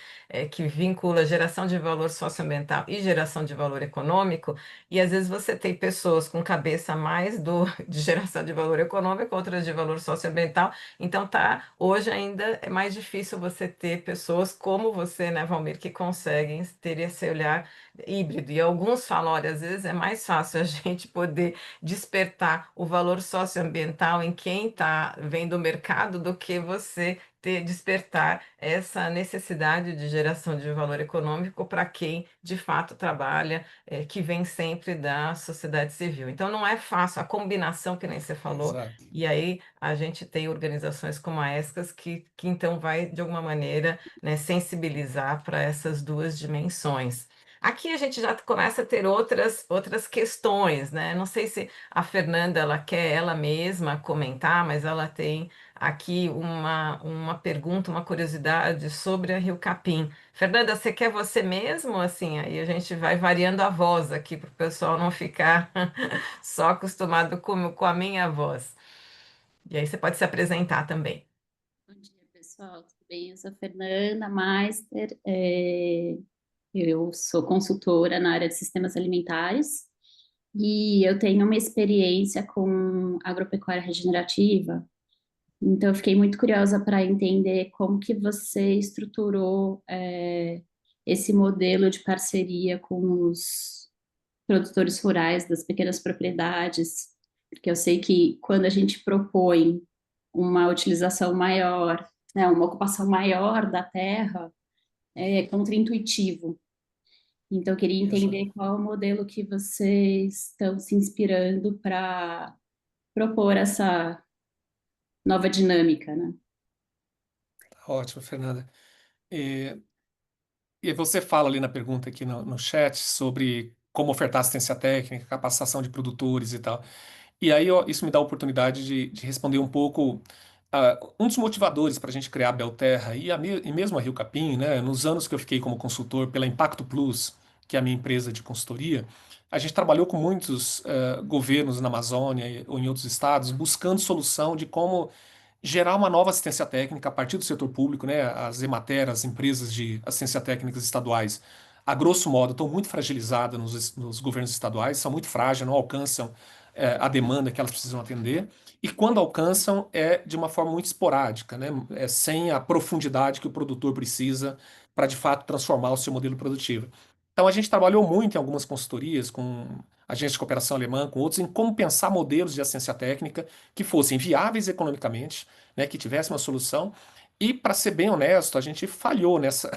vincula geração de valor socioambiental e geração de valor econômico. E às vezes você tem pessoas com cabeça mais de geração de valor econômico, outras de valor socioambiental. Então tá, hoje ainda é mais difícil você ter pessoas como você, né, Valmir, que conseguem ter esse olhar híbrido. E alguns falam, olha, às vezes é mais fácil a gente poder despertar o valor socioambiental em quem está vendo o mercado do que você despertar essa necessidade de geração de valor econômico para quem de fato trabalha, que vem sempre da sociedade civil. Então não é fácil a combinação que nem você falou, Exato. e aí a gente tem organizações como a ESCAS que então vai, de alguma maneira, né, sensibilizar para essas duas dimensões. Aqui a gente já começa a ter outras questões, né? Não sei se a Fernanda ela quer ela mesma comentar, mas ela tem aqui uma pergunta, uma curiosidade sobre a Rio Capim. Fernanda, você quer você mesmo? Assim, aí a gente vai variando a voz aqui para o pessoal não ficar só acostumado com a minha voz. E aí você pode se apresentar também. Bom dia, pessoal. Tudo bem? Eu sou Fernanda Meister. Eu sou consultora na área de sistemas alimentares e eu tenho uma experiência com agropecuária regenerativa. Então, eu fiquei muito curiosa para entender como que você estruturou, esse modelo de parceria com os produtores rurais das pequenas propriedades, porque eu sei que quando a gente propõe uma utilização maior, né, uma ocupação maior da terra, é contraintuitivo. Então, eu queria Exato. entender qual é o modelo que vocês estão se inspirando para propor essa nova dinâmica, né? Ótimo, Fernanda. E, e você fala ali na pergunta aqui no chat sobre como ofertar assistência técnica, capacitação de produtores e tal. E aí isso me dá a oportunidade de responder um pouco Um dos motivadores para a gente criar a Belterra e mesmo a Rio Capim, né, nos anos que eu fiquei como consultor pela Impacto Plus, que é a minha empresa de consultoria, a gente trabalhou com muitos governos na Amazônia ou em outros estados, buscando solução de como gerar uma nova assistência técnica a partir do setor público, né? As Emater, as empresas de assistência técnica estaduais, a grosso modo, estão muito fragilizadas nos governos estaduais, são muito frágeis, não alcançam a demanda que elas precisam atender. E quando alcançam, é de uma forma muito esporádica, né? É sem a profundidade que o produtor precisa para, de fato, transformar o seu modelo produtivo. Então, a gente trabalhou muito em algumas consultorias com agências de cooperação alemã, com outros, em como pensar modelos de assistência técnica que fossem viáveis economicamente, né, que tivessem uma solução. E, para ser bem honesto, a gente falhou nessa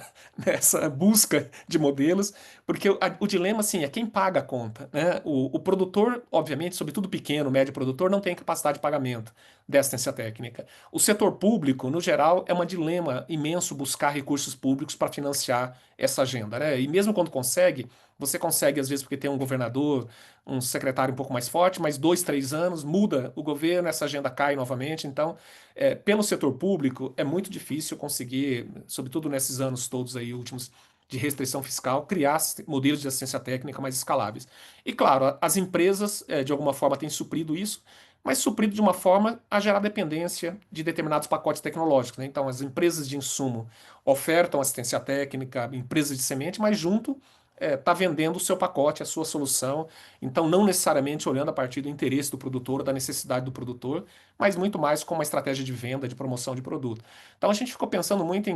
busca de modelos, porque o dilema, assim, é quem paga a conta, né? O produtor, obviamente, sobretudo pequeno, médio produtor, não tem capacidade de pagamento dessa assistência técnica. O setor público, no geral, é um dilema imenso buscar recursos públicos para financiar essa agenda, né? E mesmo quando consegue, você consegue, às vezes, porque tem um governador, um secretário um pouco mais forte, mas 2, 3 anos, muda o governo, essa agenda cai novamente. Então, pelo setor público, é muito difícil conseguir, sobretudo nesses anos todos aí últimos de restrição fiscal, criar modelos de assistência técnica mais escaláveis. E claro, as empresas, de alguma forma, têm suprido isso, mas suprido de uma forma a gerar dependência de determinados pacotes tecnológicos, né? Então, as empresas de insumo ofertam assistência técnica, empresas de semente, mas junto está vendendo o seu pacote, a sua solução. Então, não necessariamente olhando a partir do interesse do produtor, da necessidade do produtor, mas muito mais como uma estratégia de venda, de promoção de produto. Então, a gente ficou pensando muito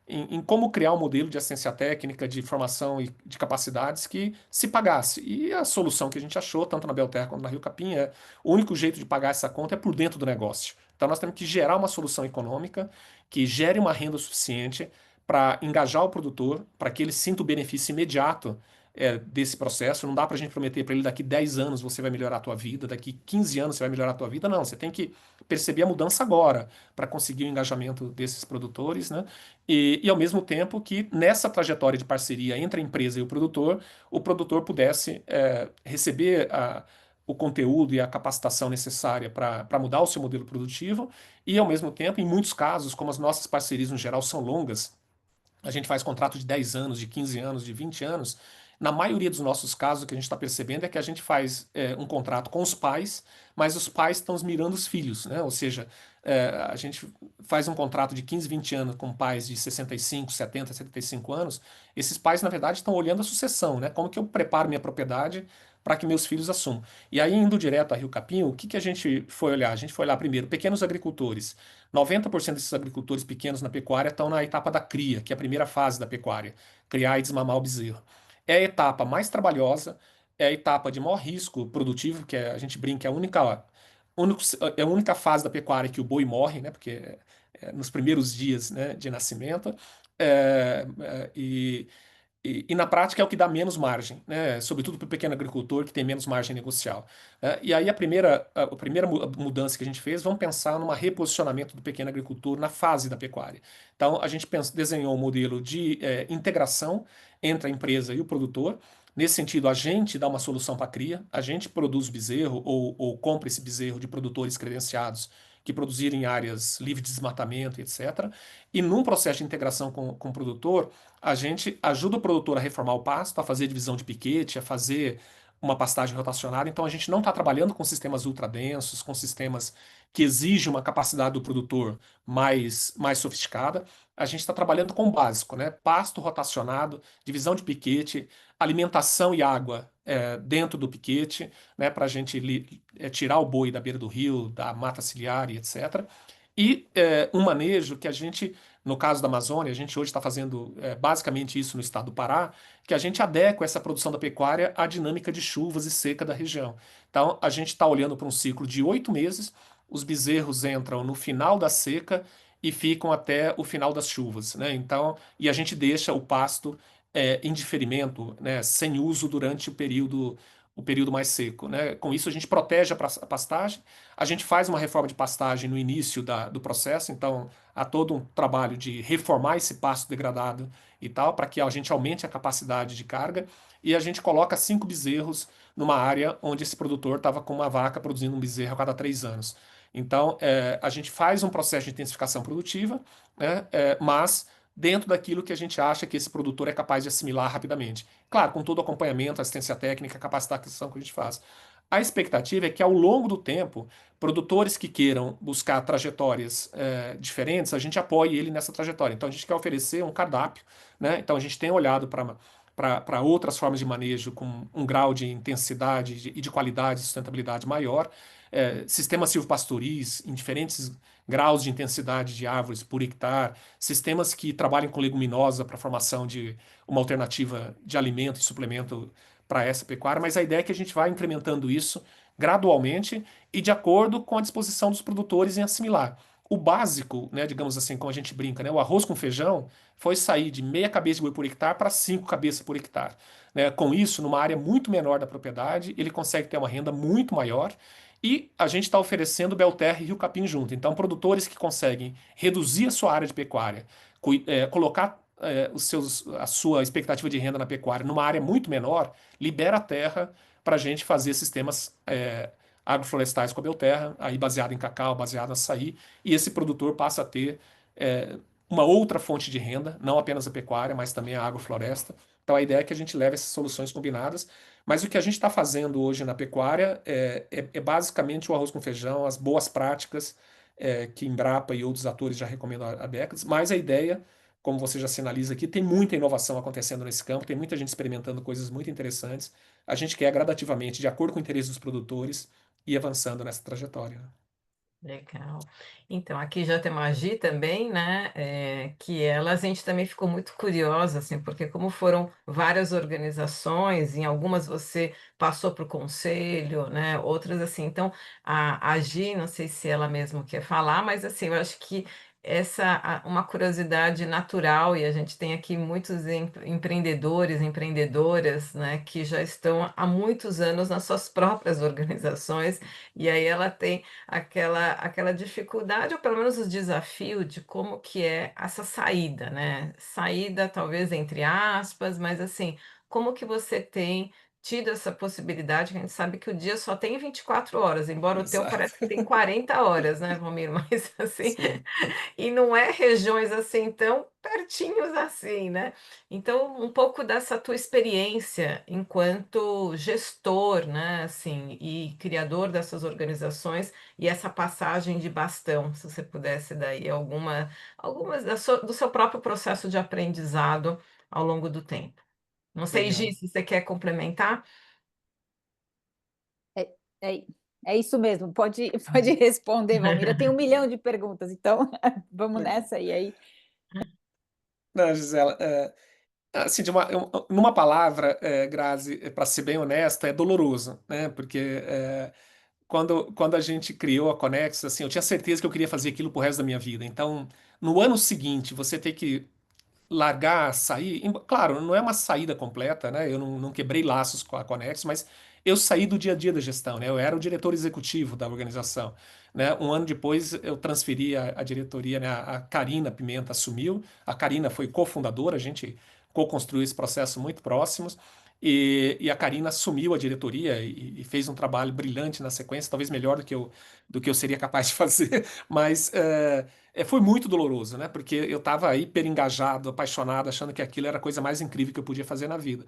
em como criar um modelo de assistência técnica, de formação e de capacidades que se pagasse. E a solução que a gente achou, tanto na Belterra quanto na Rio Capim, é o único jeito de pagar essa conta é por dentro do negócio. Então, nós temos que gerar uma solução econômica que gere uma renda suficiente para engajar o produtor, para que ele sinta o benefício imediato desse processo. Não dá para a gente prometer para ele daqui 10 anos você vai melhorar a tua vida, daqui 15 anos você vai melhorar a tua vida. Não, você tem que perceber a mudança agora para conseguir o engajamento desses produtores, né? E ao mesmo tempo que nessa trajetória de parceria entre a empresa e o produtor pudesse receber o conteúdo e a capacitação necessária para mudar o seu modelo produtivo e, ao mesmo tempo, em muitos casos, como as nossas parcerias no geral são longas, a gente faz contrato de 10 anos, de 15 anos, de 20 anos. Na maioria dos nossos casos, o que a gente está percebendo é que a gente faz um contrato com os pais, mas os pais estão mirando os filhos, né? Ou seja, a gente faz um contrato de 15, 20 anos com pais de 65, 70, 75 anos. Esses pais, na verdade, estão olhando a sucessão, né? Como que eu preparo minha propriedade para que meus filhos assumam. E aí, indo direto a Rio Capim, o que que a gente foi olhar? A gente foi olhar primeiro pequenos agricultores. 90% desses agricultores pequenos na pecuária estão na etapa da cria, que é a primeira fase da pecuária, criar e desmamar o bezerro. É a etapa mais trabalhosa, é a etapa de maior risco produtivo, que a gente brinca, é a única fase da pecuária que o boi morre, né? Porque nos primeiros dias, né, de nascimento. É, é, e, e na prática é o que dá menos margem, né? Sobretudo para o pequeno agricultor que tem menos margem negocial. E aí a primeira mudança que a gente fez, vamos pensar num reposicionamento do pequeno agricultor na fase da pecuária. Então a gente desenhou um modelo de integração entre a empresa e o produtor. Nesse sentido, a gente dá uma solução para a cria, a gente produz bezerro ou compra esse bezerro de produtores credenciados que produzirem em áreas livres de desmatamento, etc. E num processo de integração com o produtor, a gente ajuda o produtor a reformar o pasto, a fazer divisão de piquete, a fazer uma pastagem rotacionária. Então a gente não está trabalhando com sistemas ultradensos, com sistemas que exigem uma capacidade do produtor mais sofisticada. A gente está trabalhando com o básico, né? Pasto rotacionado, divisão de piquete, alimentação e água dentro do piquete, né? Para a gente tirar o boi da beira do rio, da mata ciliar e etc. E um manejo que a gente, no caso da Amazônia, a gente hoje está fazendo basicamente isso no estado do Pará, que a gente adequa essa produção da pecuária à dinâmica de chuvas e seca da região. Então, a gente está olhando para um ciclo de 8 meses, os bezerros entram no final da seca e ficam até o final das chuvas, né? Então, e a gente deixa o pasto em diferimento, né, sem uso durante o período mais seco, né? Com isso, a gente protege a pastagem, a gente faz uma reforma de pastagem no início do processo, então há todo um trabalho de reformar esse pasto degradado e tal, para que a gente aumente a capacidade de carga, e a gente coloca 5 bezerros numa área onde esse produtor estava com uma vaca produzindo um bezerro a cada 3 anos. Então, a gente faz um processo de intensificação produtiva, né, mas dentro daquilo que a gente acha que esse produtor é capaz de assimilar rapidamente. Claro, com todo o acompanhamento, assistência técnica, capacitação que a gente faz. A expectativa é que, ao longo do tempo, produtores que queiram buscar trajetórias diferentes, a gente apoie ele nessa trajetória. Então, a gente quer oferecer um cardápio, né? Então, a gente tem olhado para outras formas de manejo com um grau de intensidade e de qualidade e sustentabilidade maior, sistemas silvopastoris em diferentes graus de intensidade de árvores por hectare, sistemas que trabalhem com leguminosa para a formação de uma alternativa de alimento e suplemento para essa pecuária, mas a ideia é que a gente vai incrementando isso gradualmente e de acordo com a disposição dos produtores em assimilar. O básico, né, digamos assim, como a gente brinca, né, o arroz com feijão foi sair de meia cabeça de boi por hectare para 5 cabeças por hectare. Né? Com isso, numa área muito menor da propriedade, ele consegue ter uma renda muito maior e a gente está oferecendo Belterra e Rio Capim junto. Então, produtores que conseguem reduzir a sua área de pecuária, colocar a sua expectativa de renda na pecuária numa área muito menor, libera a terra para a gente fazer sistemas agroflorestais com a Belterra, aí baseado em cacau, baseado em açaí, e esse produtor passa a ter uma outra fonte de renda, não apenas a pecuária, mas também a agrofloresta. Então a ideia é que a gente leve essas soluções combinadas, mas o que a gente está fazendo hoje na pecuária é basicamente o arroz com feijão, as boas práticas que Embrapa e outros atores já recomendam há décadas, mas a ideia, como você já sinaliza aqui, tem muita inovação acontecendo nesse campo, tem muita gente experimentando coisas muito interessantes. A gente quer gradativamente, de acordo com o interesse dos produtores, ir avançando nessa trajetória. Legal. Então, aqui já tem uma Gi também, né? Que ela, a gente também ficou muito curiosa, assim, porque como foram várias organizações, em algumas você passou para o conselho, né? Outras assim. Então, a Gi, não sei se ela mesmo quer falar, mas assim, eu acho que uma curiosidade natural, e a gente tem aqui muitos empreendedores, empreendedoras, né, que já estão há muitos anos nas suas próprias organizações, e aí ela tem aquela dificuldade, ou pelo menos o desafio de como que é essa saída, né? Saída, talvez, entre aspas, mas assim, como que você tem tido essa possibilidade, que a gente sabe que o dia só tem 24 horas, embora o teu Exato. parece que tem 40 horas, né, Valmir? Mas assim, Sim. e não é regiões assim tão pertinhos assim, né? Então, um pouco dessa tua experiência enquanto gestor, né, assim, e criador dessas organizações e essa passagem de bastão, se você pudesse daí algumas do seu próprio processo de aprendizado ao longo do tempo. Não sei, Gi, Legal. se você quer complementar? É, é, é isso mesmo, pode responder, Valmir. Eu tenho 1 milhão de perguntas, então vamos Legal. nessa e aí. Não, Gisela, assim, numa palavra, Grazi, para ser bem honesto, é doloroso, né? Porque quando a gente criou a Conexo, assim, eu tinha certeza que eu queria fazer aquilo pro resto da minha vida. Então, no ano seguinte, você ter que largar, sair. Claro, não é uma saída completa, né? Eu não quebrei laços com a Conexo, mas eu saí do dia a dia da gestão, né? Eu era o diretor executivo da organização, né? Um ano depois eu transferi a diretoria, né? A Karina Pimenta assumiu. A Karina foi cofundadora, a gente co-construiu esse processo muito próximos. E a Karina assumiu a diretoria e fez um trabalho brilhante na sequência, talvez melhor do que eu seria capaz de fazer, mas foi muito doloroso, né? Porque eu estava hiper engajado, apaixonado, achando que aquilo era a coisa mais incrível que eu podia fazer na vida.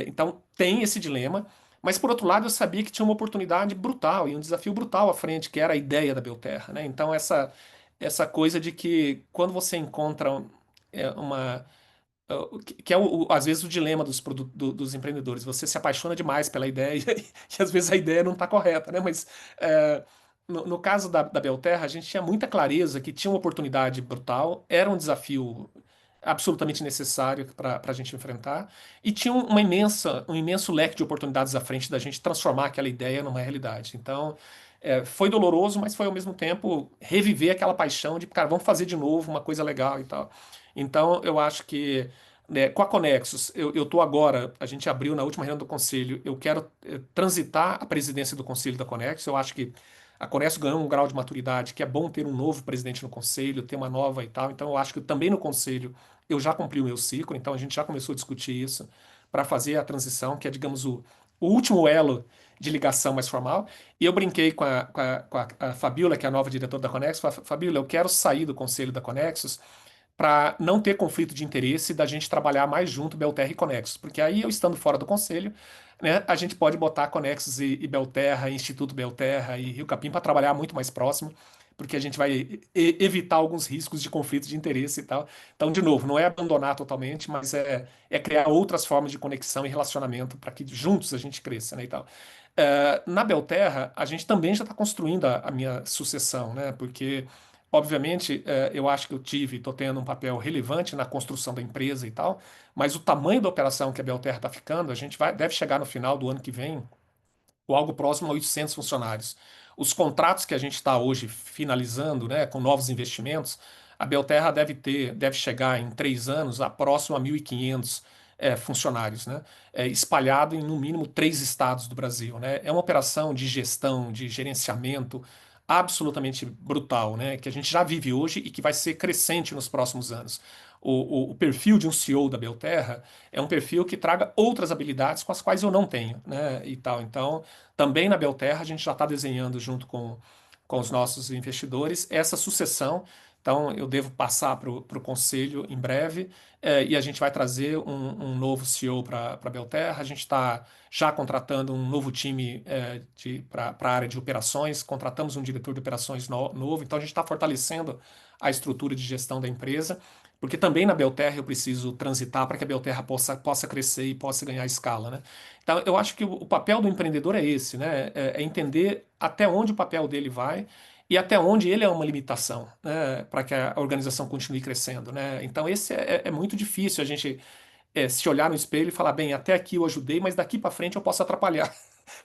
Então tem esse dilema, mas por outro lado eu sabia que tinha uma oportunidade brutal e um desafio brutal à frente, que era a ideia da Belterra, né? Então essa coisa de que quando você encontra uma que é às vezes o dilema dos empreendedores. Você se apaixona demais pela ideia e às vezes a ideia não está correta, né? Mas no caso da Belterra, a gente tinha muita clareza que tinha uma oportunidade brutal, era um desafio absolutamente necessário para a gente enfrentar e tinha um imenso leque de oportunidades à frente da gente transformar aquela ideia numa realidade. Então, foi doloroso, mas foi ao mesmo tempo reviver aquela paixão de, cara, vamos fazer de novo uma coisa legal e tal. Então, eu acho que né, com a Conexus, eu estou agora, a gente abriu na última reunião do conselho, eu quero transitar a presidência do conselho da Conexus. Eu acho que a Conexus ganhou um grau de maturidade que é bom ter um novo presidente no conselho, ter uma nova e tal. Então, eu acho que também no conselho eu já cumpri o meu ciclo, então a gente já começou a discutir isso para fazer a transição, que é, digamos, o último elo de ligação mais formal. E eu brinquei com a Fabiola, que é a nova diretora da Conexus, falei, Fabiola, eu quero sair do conselho da Conexus para não ter conflito de interesse da gente trabalhar mais junto Belterra e Conexus, porque aí eu estando fora do conselho, né, a gente pode botar Conexus e Belterra, Instituto Belterra e Rio Capim para trabalhar muito mais próximo, porque a gente vai evitar alguns riscos de conflito de interesse e tal. Então, de novo, não é abandonar totalmente, mas é criar outras formas de conexão e relacionamento para que juntos a gente cresça, né, e tal. Na Belterra, a gente também já está construindo a minha sucessão, né, porque obviamente, eu acho que eu estou tendo um papel relevante na construção da empresa e tal, mas o tamanho da operação que a Belterra está ficando, a gente deve chegar no final do ano que vem com algo próximo a 800 funcionários. Os contratos que a gente está hoje finalizando, né, com novos investimentos, a Belterra deve chegar em 3 anos a próximo a 1.500 funcionários, né, espalhado em no mínimo 3 estados do Brasil, né. É uma operação de gestão, de gerenciamento absolutamente brutal, né, que a gente já vive hoje e que vai ser crescente nos próximos anos. O perfil de um CEO da Belterra é um perfil que traga outras habilidades com as quais eu não tenho, né, e tal. Então, também na Belterra, a gente já está desenhando junto com os nossos investidores essa sucessão. Então, eu devo passar para o conselho em breve, e a gente vai trazer um novo CEO para a Belterra. A gente está já contratando um novo time para a área de operações, contratamos um diretor de operações novo, então a gente está fortalecendo a estrutura de gestão da empresa, porque também na Belterra eu preciso transitar para que a Belterra possa crescer e possa ganhar escala, né? Então, eu acho que o papel do empreendedor é esse, né? É entender até onde o papel dele vai e até onde ele é uma limitação, né? Para que a organização continue crescendo, né? Então, esse é muito difícil a gente se olhar no espelho e falar, bem, até aqui eu ajudei, mas daqui para frente eu posso atrapalhar.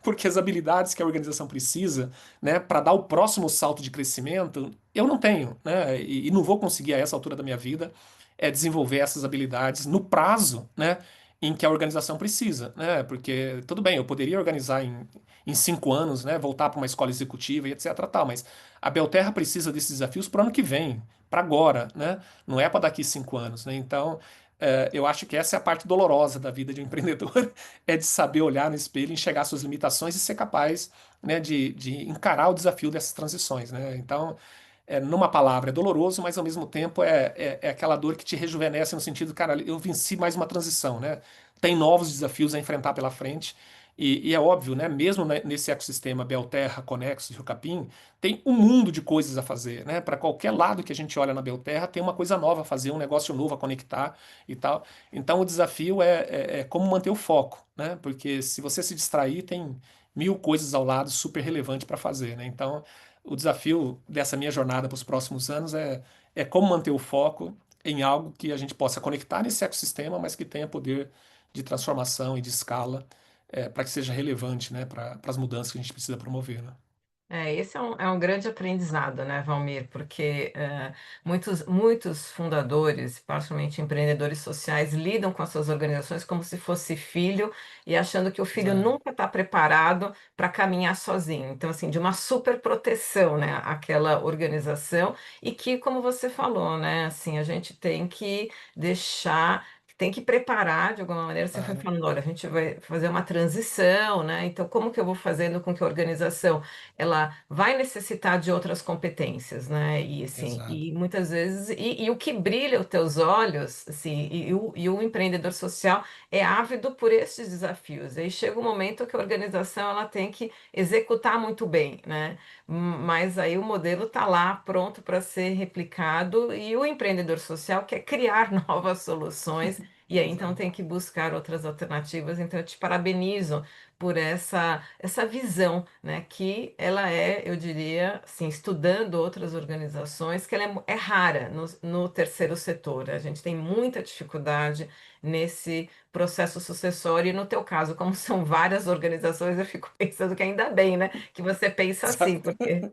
Porque as habilidades que a organização precisa, né, para dar o próximo salto de crescimento, eu não tenho, né? E não vou conseguir a essa altura da minha vida desenvolver essas habilidades no prazo, né, em que a organização precisa, né? Porque tudo bem, eu poderia organizar em 5 anos, né, voltar para uma escola executiva e etc. Tal, mas a Belterra precisa desses desafios para o ano que vem, para agora, né? Não é para daqui 5 anos, né? Então, eu acho que essa é a parte dolorosa da vida de um empreendedor, é de saber olhar no espelho, enxergar suas limitações e ser capaz, né, de encarar o desafio dessas transições, né? Então, numa palavra, é doloroso, mas ao mesmo tempo é aquela dor que te rejuvenesce no sentido, cara, eu venci mais uma transição, né? Tem novos desafios a enfrentar pela frente. E é óbvio, né? Mesmo nesse ecossistema Belterra, Conexus, Rio Capim, tem um mundo de coisas a fazer, né? Para qualquer lado que a gente olha na Belterra, tem uma coisa nova a fazer, um negócio novo a conectar e tal. Então o desafio é como manter o foco, né? Porque se você se distrair, tem 1.000 coisas ao lado super relevante para fazer, né? Então o desafio dessa minha jornada para os próximos anos é como manter o foco em algo que a gente possa conectar nesse ecossistema, mas que tenha poder de transformação e de escala, para que seja relevante, né, para as mudanças que a gente precisa promover, né? Esse é um grande aprendizado, né, Valmir? Porque muitos fundadores, particularmente empreendedores sociais, lidam com as suas organizações como se fosse filho e achando que o filho É, nunca está preparado para caminhar sozinho. Então, assim, de uma super proteção, né, aquela organização e que, como você falou, né, assim, a gente tem que deixar. Tem que preparar de alguma maneira. Você foi claro. falando, olha, a gente vai fazer uma transição, né? Então, como que eu vou fazendo com que a organização ela vai necessitar de outras competências, né? E assim, Exato. e muitas vezes, e o que brilha os teus olhos, assim, e o empreendedor social é ávido por esses desafios. Aí chega um momento que a organização ela tem que executar muito bem, né? Mas aí o modelo está lá pronto para ser replicado e o empreendedor social quer criar novas soluções. E aí, então, Exato. tem que buscar outras alternativas. Então, eu te parabenizo por essa visão, né, que ela eu diria, assim, estudando outras organizações, que ela é rara no terceiro setor. A gente tem muita dificuldade nesse processo sucessório, e no teu caso, como são várias organizações, eu fico pensando que ainda bem, né, que você pensa assim, Exato.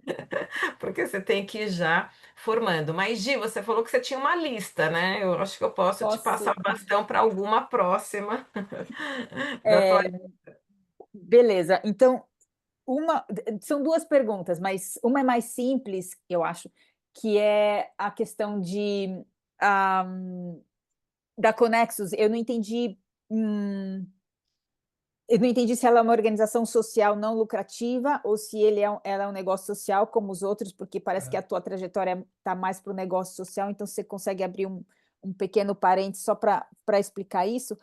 porque você tem que ir já formando. Mas, Gi, você falou que você tinha uma lista, né? Eu acho que eu posso te passar Posso? o bastão para alguma próxima da tua. É, beleza. Então, são duas perguntas, mas uma é mais simples, eu acho, que é a questão da Conexus. Eu não entendi. hum, Eu não entendi se ela é uma organização social não lucrativa ou se ela é um negócio social como os outros, porque parece que a tua trajetória está mais para o negócio social, então você consegue abrir um pequeno parênteses só para explicar isso.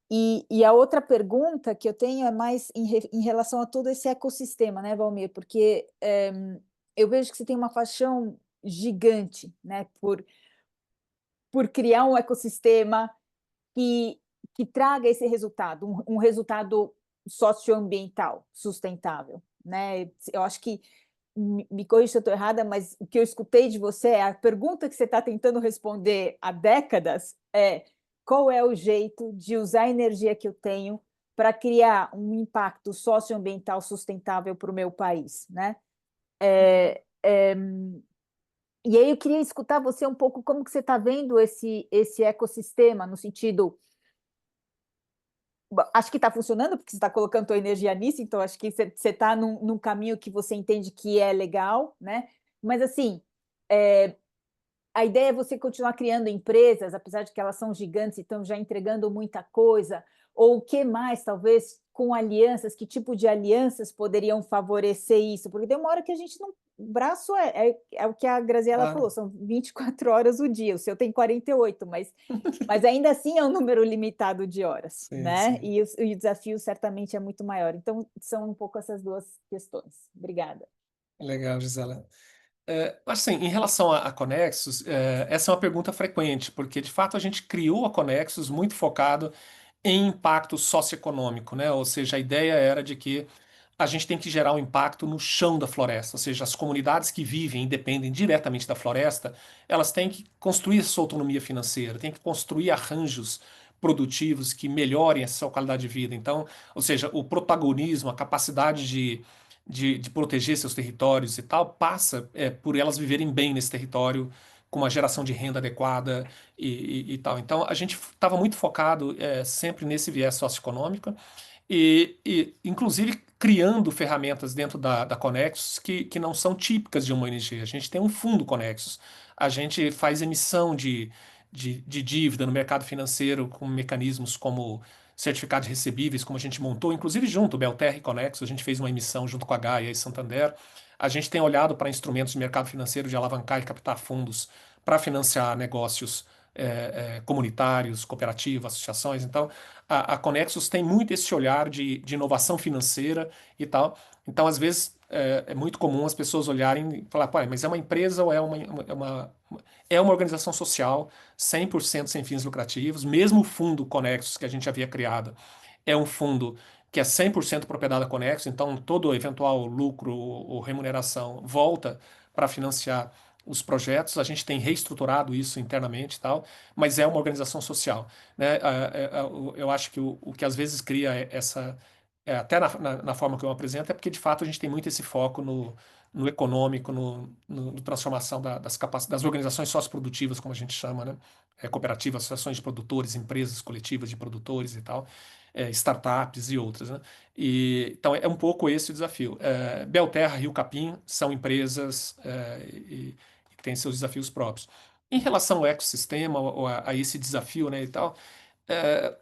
E a outra pergunta que eu tenho é mais em relação a todo esse ecossistema, né, Valmir? Porque eu vejo que você tem uma paixão gigante, né, por criar um ecossistema que, que traga esse resultado, um resultado socioambiental sustentável, né? Eu acho que, me corrija se eu estou errada, mas o que eu escutei de você é a pergunta que você está tentando responder há décadas é qual é o jeito de usar a energia que eu tenho para criar um impacto socioambiental sustentável para o meu país, né? E aí eu queria escutar você um pouco como que você está vendo esse ecossistema, no sentido, acho que está funcionando, porque você está colocando sua energia nisso, então acho que você está num caminho que você entende que é legal, né? Mas assim, a ideia é você continuar criando empresas, apesar de que elas são gigantes e estão já entregando muita coisa, ou o que mais, talvez, com alianças, que tipo de alianças poderiam favorecer isso? Porque tem uma hora que a gente não. O braço é o que a Graziela falou, são 24 horas o dia, o seu tem 48, mas ainda assim é um número limitado de horas, Sim, né? sim. E o desafio certamente é muito maior. Então, são um pouco essas duas questões. Obrigada. Legal, Gisela. Assim, em relação a Conexus, essa é uma pergunta frequente, porque de fato a gente criou a Conexus muito focado em impacto socioeconômico, né? Ou seja, a ideia era de que a gente tem que gerar um impacto no chão da floresta, ou seja, as comunidades que vivem e dependem diretamente da floresta, elas têm que construir sua autonomia financeira, têm que construir arranjos produtivos que melhorem a sua qualidade de vida. Então, ou seja, o protagonismo, a capacidade de proteger seus territórios e tal, passa por elas viverem bem nesse território, com uma geração de renda adequada e tal. Então, a gente estava muito focado sempre nesse viés socioeconômico inclusive, criando ferramentas dentro da Conexus que não são típicas de uma ONG. A gente tem um fundo Conexus, a gente faz emissão de dívida no mercado financeiro com mecanismos como certificados recebíveis, como a gente montou, inclusive junto, Belterra e Conexus, a gente fez uma emissão junto com a Gaia e Santander. A gente tem olhado para instrumentos de mercado financeiro de alavancar e captar fundos para financiar negócios comunitários, cooperativas, associações. Então, a Conexus tem muito esse olhar de inovação financeira e tal. Então, às vezes, é muito comum as pessoas olharem e falar, pô, mas é uma empresa ou é uma organização social 100% sem fins lucrativos, mesmo o fundo Conexus que a gente havia criado é um fundo que é 100% propriedade da Conexus, então todo eventual lucro ou remuneração volta para financiar os projetos. A gente tem reestruturado isso internamente e tal, mas é uma organização social, né? Eu acho que o que às vezes cria essa, até na forma que eu apresento, é porque de fato a gente tem muito esse foco no econômico, no transformação das organizações socioprodutivas, como a gente chama, né? Cooperativas, associações de produtores, empresas coletivas de produtores e tal, startups e outras, né? Então é um pouco esse o desafio. Belterra, Rio Capim são empresas que têm seus desafios próprios. Em relação ao ecossistema, ou a esse desafio, né, e tal, é,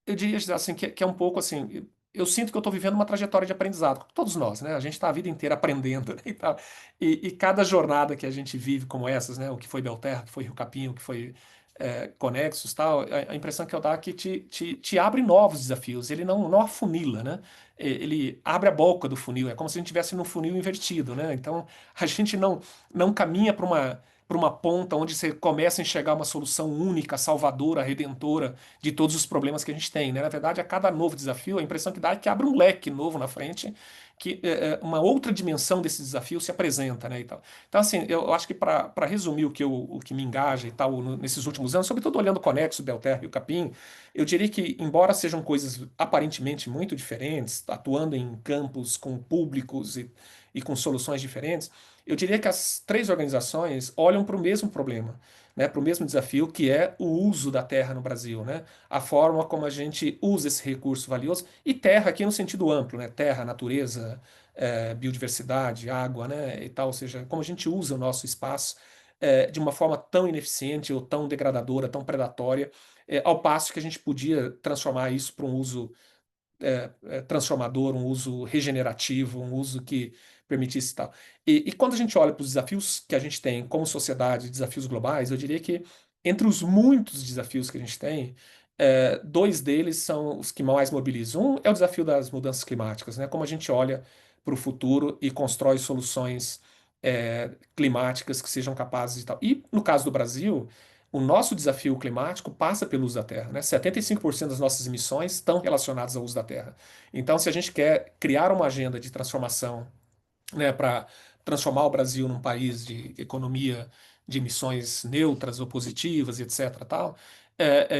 eu diria assim, que é um pouco assim. Eu sinto que eu estou vivendo uma trajetória de aprendizado, como todos nós, né? A gente está a vida inteira aprendendo, né, e tal. E cada jornada que a gente vive, como essas, né? O que foi Belterra, o que foi Rio Capim, o que foi Conexus, tal, a impressão que eu dou é que te abre novos desafios. Ele não afunila, né? Ele abre a boca do funil. É como se a gente estivesse num funil invertido, né? Então a gente não caminha para uma ponta onde você começa a enxergar uma solução única, salvadora, redentora de todos os problemas que a gente tem, né? Na verdade, a cada novo desafio, a impressão que dá é que abre um leque novo na frente, que uma outra dimensão desse desafio se apresenta, né, e tal. Então, assim, eu acho que para resumir o que me engaja e tal nesses últimos anos, sobretudo olhando o Conexo, Belterra e o Capim, eu diria que, embora sejam coisas aparentemente muito diferentes, atuando em campos com públicos e com soluções diferentes, eu diria que as três organizações olham para o mesmo problema, né, para o mesmo desafio, que é o uso da terra no Brasil, né, a forma como a gente usa esse recurso valioso, e terra aqui no sentido amplo, né, terra, natureza, biodiversidade, água, né, e tal, ou seja, como a gente usa o nosso espaço de uma forma tão ineficiente ou tão degradadora, tão predatória, ao passo que a gente podia transformar isso para um uso transformador, um uso regenerativo, um uso que permitisse tal. E quando a gente olha para os desafios que a gente tem como sociedade, desafios globais, eu diria que entre os muitos desafios que a gente tem, dois deles são os que mais mobilizam. Um é o desafio das mudanças climáticas, né? Como a gente olha para o futuro e constrói soluções climáticas que sejam capazes de tal. E no caso do Brasil, o nosso desafio climático passa pelo uso da terra, né? 75% das nossas emissões estão relacionadas ao uso da terra. Então, se a gente quer criar uma agenda de transformação, né, para transformar o Brasil num país de economia de emissões neutras ou positivas, e etc. Tal,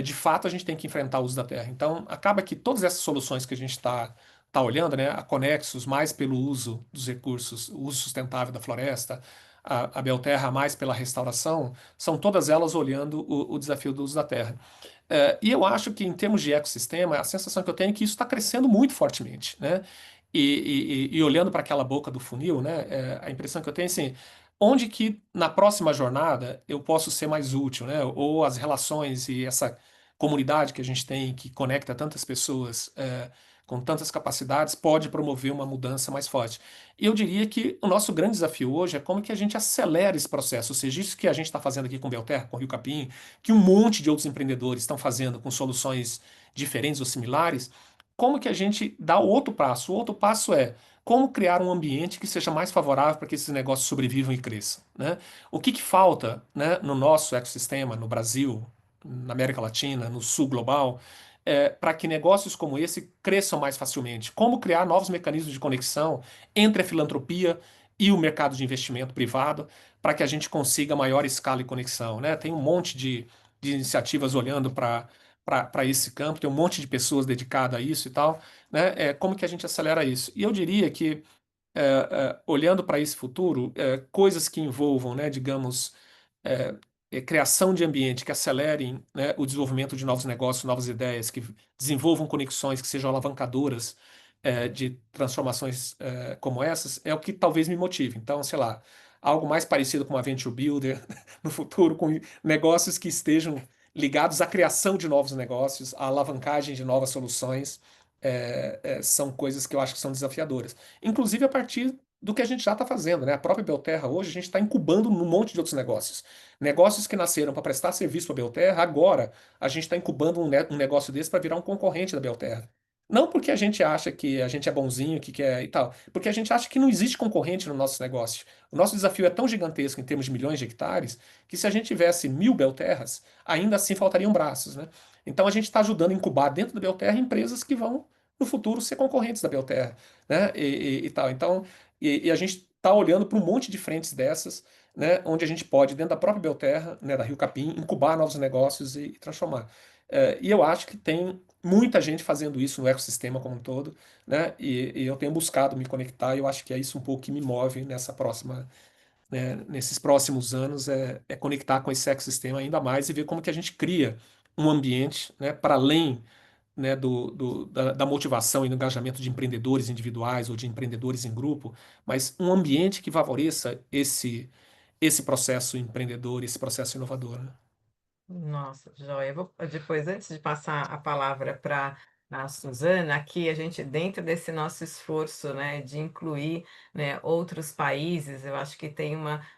de fato a gente tem que enfrentar o uso da terra. Então, acaba que todas essas soluções que a gente está olhando, né, a Conexus mais pelo uso dos recursos, o uso sustentável da floresta, a Belterra mais pela restauração, são todas elas olhando o desafio do uso da terra. E eu acho que, em termos de ecossistema, a sensação que eu tenho é que isso está crescendo muito fortemente, né? E olhando para aquela boca do funil, né? A impressão que eu tenho é assim, onde que na próxima jornada eu posso ser mais útil, né? Ou as relações e essa comunidade que a gente tem, que conecta tantas pessoas, com tantas capacidades, pode promover uma mudança mais forte. E eu diria que o nosso grande desafio hoje é como que a gente acelera esse processo, ou seja, isso que a gente está fazendo aqui com Belterra, com Rio Capim, que um monte de outros empreendedores estão fazendo com soluções diferentes ou similares, como que a gente dá o outro passo? O outro passo é como criar um ambiente que seja mais favorável para que esses negócios sobrevivam e cresçam, né? O que falta, né, no nosso ecossistema, no Brasil, na América Latina, no sul global, para que negócios como esse cresçam mais facilmente? Como criar novos mecanismos de conexão entre a filantropia e o mercado de investimento privado para que a gente consiga maior escala e conexão, né? Tem um monte de iniciativas olhando para esse campo, tem um monte de pessoas dedicadas a isso e tal, né? Como que a gente acelera isso? E eu diria que, olhando para esse futuro, coisas que envolvam, né, digamos, é, criação de ambiente que acelerem, né, o desenvolvimento de novos negócios, novas ideias, que desenvolvam conexões que sejam alavancadoras, de transformações, como essas, é o que talvez me motive. Então, sei lá, algo mais parecido com uma venture builder no futuro, com negócios que estejam ligados à criação de novos negócios, à alavancagem de novas soluções, são coisas que eu acho que são desafiadoras. Inclusive a partir do que a gente já está fazendo, né? A própria Belterra hoje a gente está incubando um monte de outros negócios. Negócios que nasceram para prestar serviço para a Belterra, agora a gente está incubando um negócio desse para virar um concorrente da Belterra. Não porque a gente acha que a gente é bonzinho, que quer e tal, porque a gente acha que não existe concorrente no nosso negócio. O nosso desafio é tão gigantesco em termos de milhões de hectares que se a gente tivesse 1.000 Belterras, ainda assim faltariam braços, né? Então a gente está ajudando a incubar dentro da Belterra empresas que vão no futuro ser concorrentes da Belterra, né? E tal. Então, a gente está olhando para um monte de frentes dessas, né? Onde a gente pode, dentro da própria Belterra, né, da Rio Capim, incubar novos negócios e transformar. E eu acho que tem muita gente fazendo isso no ecossistema como um todo, né? E eu tenho buscado me conectar, e eu acho que é isso um pouco que me move nessa próxima, né, nesses próximos anos, conectar com esse ecossistema ainda mais e ver como que a gente cria um ambiente, né, para além, né, da motivação e do engajamento de empreendedores individuais ou de empreendedores em grupo, mas um ambiente que favoreça esse processo empreendedor, esse processo inovador, né? Nossa, joia. Eu vou, depois, antes de passar a palavra para a Suzana, aqui a gente, dentro desse nosso esforço, né, de incluir, né, outros países, eu acho que tem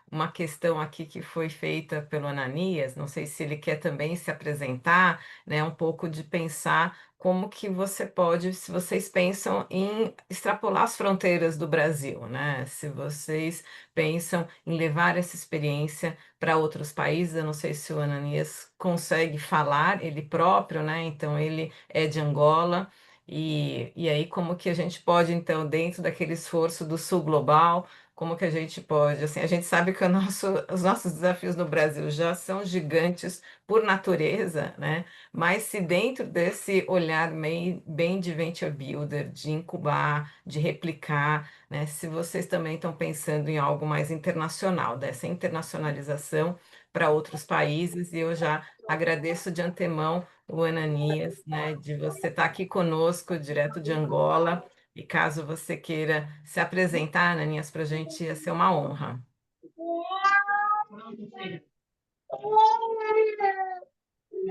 uma questão aqui que foi feita pelo Ananias, não sei se ele quer também se apresentar, né, um pouco de pensar como que você pode, se vocês pensam em extrapolar as fronteiras do Brasil, né, se vocês pensam em levar essa experiência para outros países. Eu não sei se o Ananias consegue falar ele próprio, né? Então ele é de Angola. E aí, como que a gente pode, então, dentro daquele esforço do Sul Global, como que a gente pode, assim, a gente sabe que os nossos desafios no Brasil já são gigantes por natureza, né? Mas se dentro desse olhar bem de venture builder, de incubar, de replicar, né? Se vocês também estão pensando em algo mais internacional, dessa internacionalização para outros países, e eu já agradeço de antemão o Ananias, né, de você estar aqui conosco, direto de Angola, e caso você queira se apresentar, Ananias, para a gente ia ser uma honra.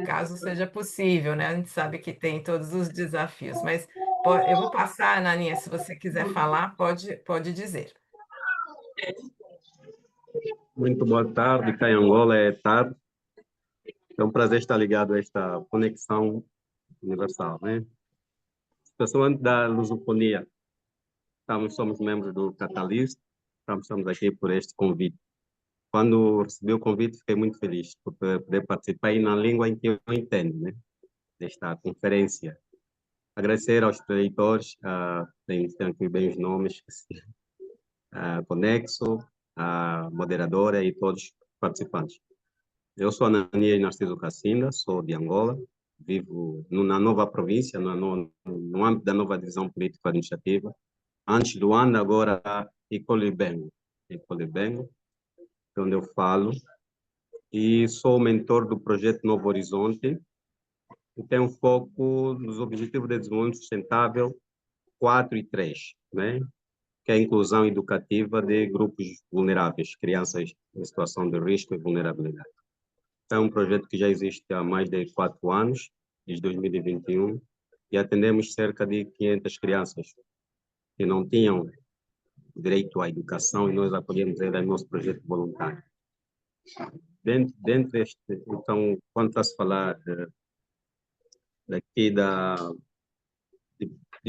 Caso seja possível, né? A gente sabe que tem todos os desafios, mas Eu vou passar, Ananinha, se você quiser falar, pode dizer. Muito boa tarde, cá em Angola é tarde. É um prazer estar ligado a esta conexão universal, né? Situação da lusofonia, somos membros do Catalyst, estamos aqui por este convite. Quando recebi o convite, fiquei muito feliz por poder participar aí na língua em que eu entendo, né? Desta conferência. Agradecer aos leitores, tem aqui bem os nomes, Conexo, a moderadora e todos os participantes. Eu sou Ananias Narciso Cacinda, sou de Angola, vivo na nova província, no âmbito da nova divisão político-administrativa. Antes do ano, agora, Icolibengo, onde eu falo, e sou mentor do projeto Novo Horizonte, que tem um foco nos Objetivos de Desenvolvimento Sustentável 4 e 3, né? Que é a inclusão educativa de grupos vulneráveis, crianças em situação de risco e vulnerabilidade. É um projeto que já existe há mais de 4 anos, desde 2021, e atendemos cerca de 500 crianças que não tinham direito à educação e nós acolhemos elas no nosso projeto voluntário. Dentro então, quando está-se a falar daqui de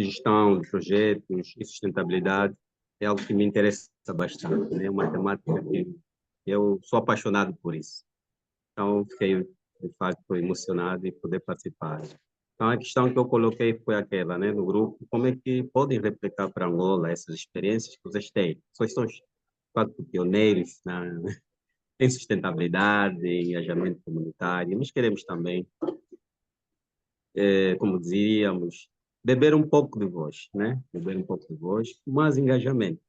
gestão de projetos e sustentabilidade, é algo que me interessa bastante, né? É uma temática que eu sou apaixonado por isso. Então, fiquei, de fato, emocionado em poder participar. Então, a questão que eu coloquei foi aquela, né, no grupo, como é que podem replicar para Angola essas experiências que vocês têm? Vocês são, de fato, pioneiros em sustentabilidade, em engajamento comunitário, mas queremos também, como dizíamos, beber um pouco de voz, né? Beber um pouco de voz, mais engajamento.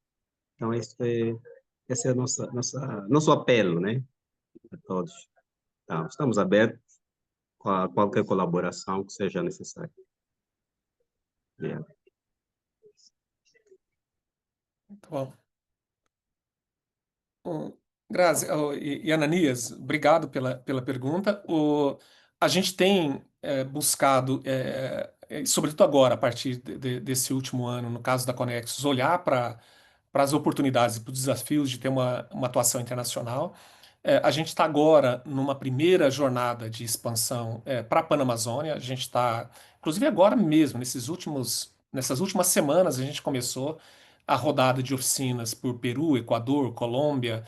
Então, esse é o nosso apelo, né, a todos. Então, estamos abertos a qualquer colaboração que seja necessária. Yeah. Muito bom. Grazi, e Ananias, obrigado pela pergunta. A gente tem buscado, sobretudo agora, a partir desse último ano, no caso da Conexus, olhar para as oportunidades e para os desafios de ter uma atuação internacional. A gente está agora numa primeira jornada de expansão para a Panamazônia. A gente está, inclusive agora mesmo, nessas últimas semanas, a gente começou a rodada de oficinas por Peru, Equador, Colômbia,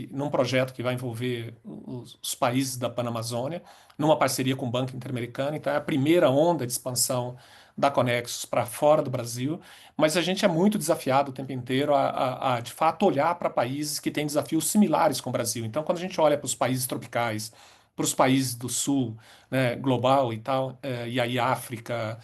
num projeto que vai envolver os países da Panamazônia, numa parceria com o Banco Interamericano. Então, é a primeira onda de expansão da Conexus para fora do Brasil, mas a gente é muito desafiado o tempo inteiro de fato, olhar para países que têm desafios similares com o Brasil. Então, quando a gente olha para os países tropicais, para os países do sul, né, global e tal, e aí África,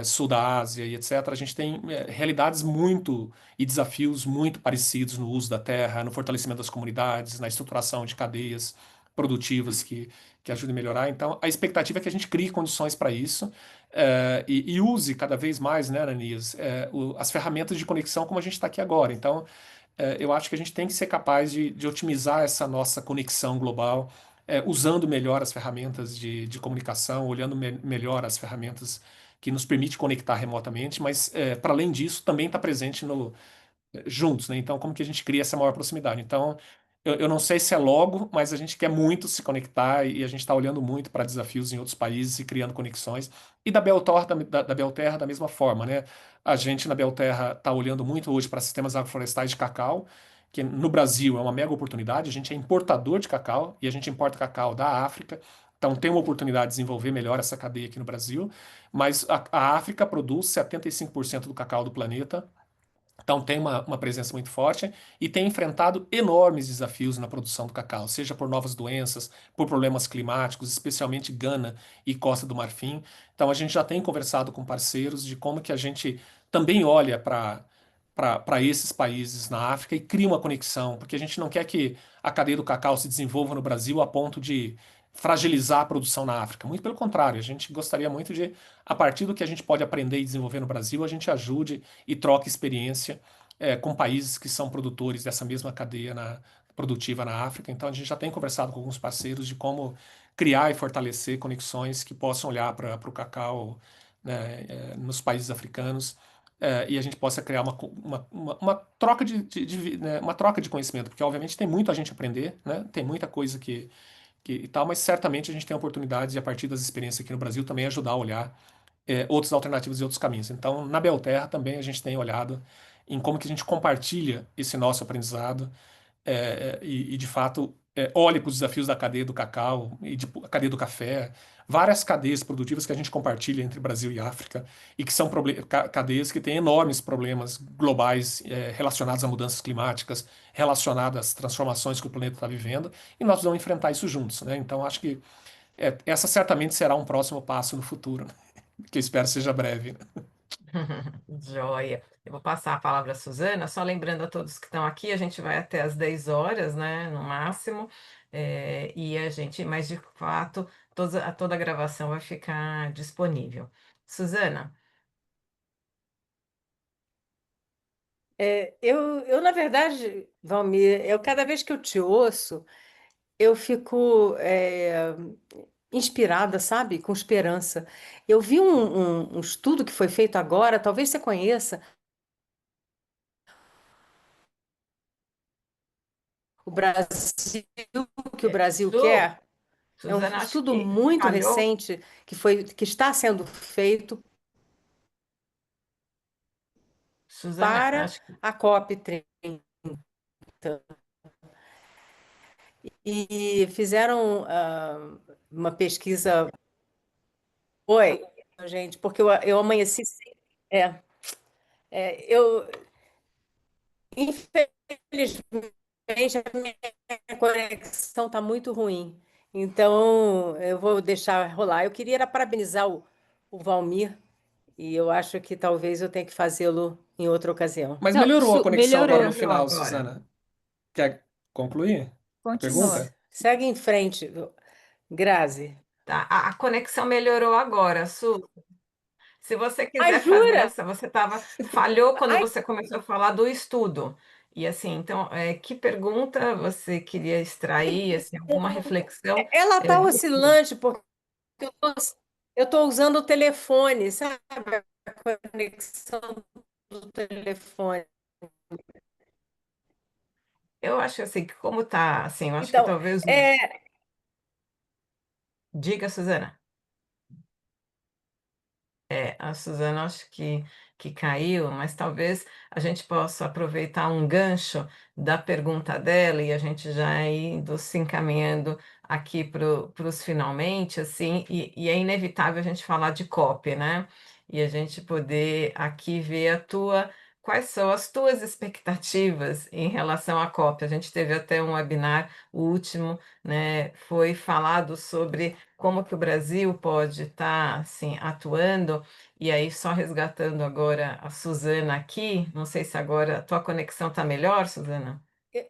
sul da Ásia e etc., a gente tem realidades muito e desafios muito parecidos no uso da terra, no fortalecimento das comunidades, na estruturação de cadeias produtivas que ajudem a melhorar. Então, a expectativa é que a gente crie condições para isso e use cada vez mais, né, Ananias, as ferramentas de conexão como a gente está aqui agora. Então, eu acho que a gente tem que ser capaz de otimizar essa nossa conexão global, usando melhor as ferramentas de comunicação, olhando melhor as ferramentas que nos permite conectar remotamente, mas, para além disso, também está presente juntos, né? Então, como que a gente cria essa maior proximidade? Então, eu não sei se é logo, mas a gente quer muito se conectar e a gente está olhando muito para desafios em outros países e criando conexões. E da Belterra, da Belterra, da mesma forma, né? A gente na Belterra está olhando muito hoje para sistemas agroflorestais de cacau, que no Brasil é uma mega oportunidade. A gente é importador de cacau e a gente importa cacau da África. Então, tem uma oportunidade de desenvolver melhor essa cadeia aqui no Brasil, mas a África produz 75% do cacau do planeta. Então tem uma presença muito forte e tem enfrentado enormes desafios na produção do cacau, seja por novas doenças, por problemas climáticos, especialmente Gana e Costa do Marfim. Então a gente já tem conversado com parceiros de como que a gente também olha para esses países na África e cria uma conexão, porque a gente não quer que a cadeia do cacau se desenvolva no Brasil a ponto de fragilizar a produção na África. Muito pelo contrário, a gente gostaria muito de, a partir do que a gente pode aprender e desenvolver no Brasil, a gente ajude e troque experiência com países que são produtores dessa mesma cadeia produtiva na África. Então, a gente já tem conversado com alguns parceiros de como criar e fortalecer conexões que possam olhar para o cacau né, nos países africanos, e a gente possa criar uma troca né, uma troca de conhecimento, porque obviamente tem muito a gente aprender, né, tem muita coisa que e tal, mas certamente a gente tem oportunidades de, a partir das experiências aqui no Brasil, também ajudar a olhar outras alternativas e outros caminhos. Então, na Belterra também a gente tem olhado em como que a gente compartilha esse nosso aprendizado de fato, olhe para os desafios da cadeia do cacau e a cadeia do café, várias cadeias produtivas que a gente compartilha entre Brasil e África e que são cadeias que têm enormes problemas globais relacionados a mudanças climáticas, relacionadas às transformações que o planeta está vivendo, e nós vamos enfrentar isso juntos, né? Então, acho que essa certamente será um próximo passo no futuro, né? Que eu espero seja breve. Joia. Eu vou passar a palavra à Suzana, só lembrando a todos que estão aqui, a gente vai até às 10 horas, né, no máximo, mas de fato, toda a gravação vai ficar disponível. Suzana, Na verdade, Valmir, cada vez que eu te ouço, eu fico inspirada, sabe? Com esperança. Eu vi um estudo que foi feito agora, talvez você conheça, o Brasil, que o Brasil Su, quer. É um Suzana, acho estudo que muito falhou. recente que está sendo feito Suzana, para acho que a COP30. E fizeram uma pesquisa. Oi, gente, porque eu amanheci. É, eu, infelizmente, a minha conexão está muito ruim. Então, eu vou deixar rolar. Eu queria era parabenizar o Valmir, e eu acho que talvez eu tenha que fazê-lo em outra ocasião. Mas Não, melhorou a conexão agora no melhorou. melhorou final, agora. Suzana. Quer concluir a Continua. pergunta? Segue em frente, Grazi. Tá? A conexão melhorou agora, Su. Se você Ai, quiser fazer jura? essa, falhou quando Ai, você começou a falar do estudo. E assim, então, que pergunta você queria extrair, assim, alguma reflexão? ela tá Do estudo? oscilante porque eu tô usando o telefone, sabe? A conexão do telefone. Eu acho assim, que como tá, assim, eu acho que Então, talvez... é, Diga, Suzana. A Suzana acho que caiu, mas talvez a gente possa aproveitar um gancho da pergunta dela e a gente já indo se encaminhando aqui para os finalmente, assim, e é inevitável a gente falar de COP, né? E a gente poder aqui ver quais são as tuas expectativas em relação à COP. A gente teve até um webinar, o último, né? Foi falado sobre como que o Brasil pode estar assim atuando, e aí só resgatando agora a Suzana aqui, não sei se agora a tua conexão está melhor, Suzana.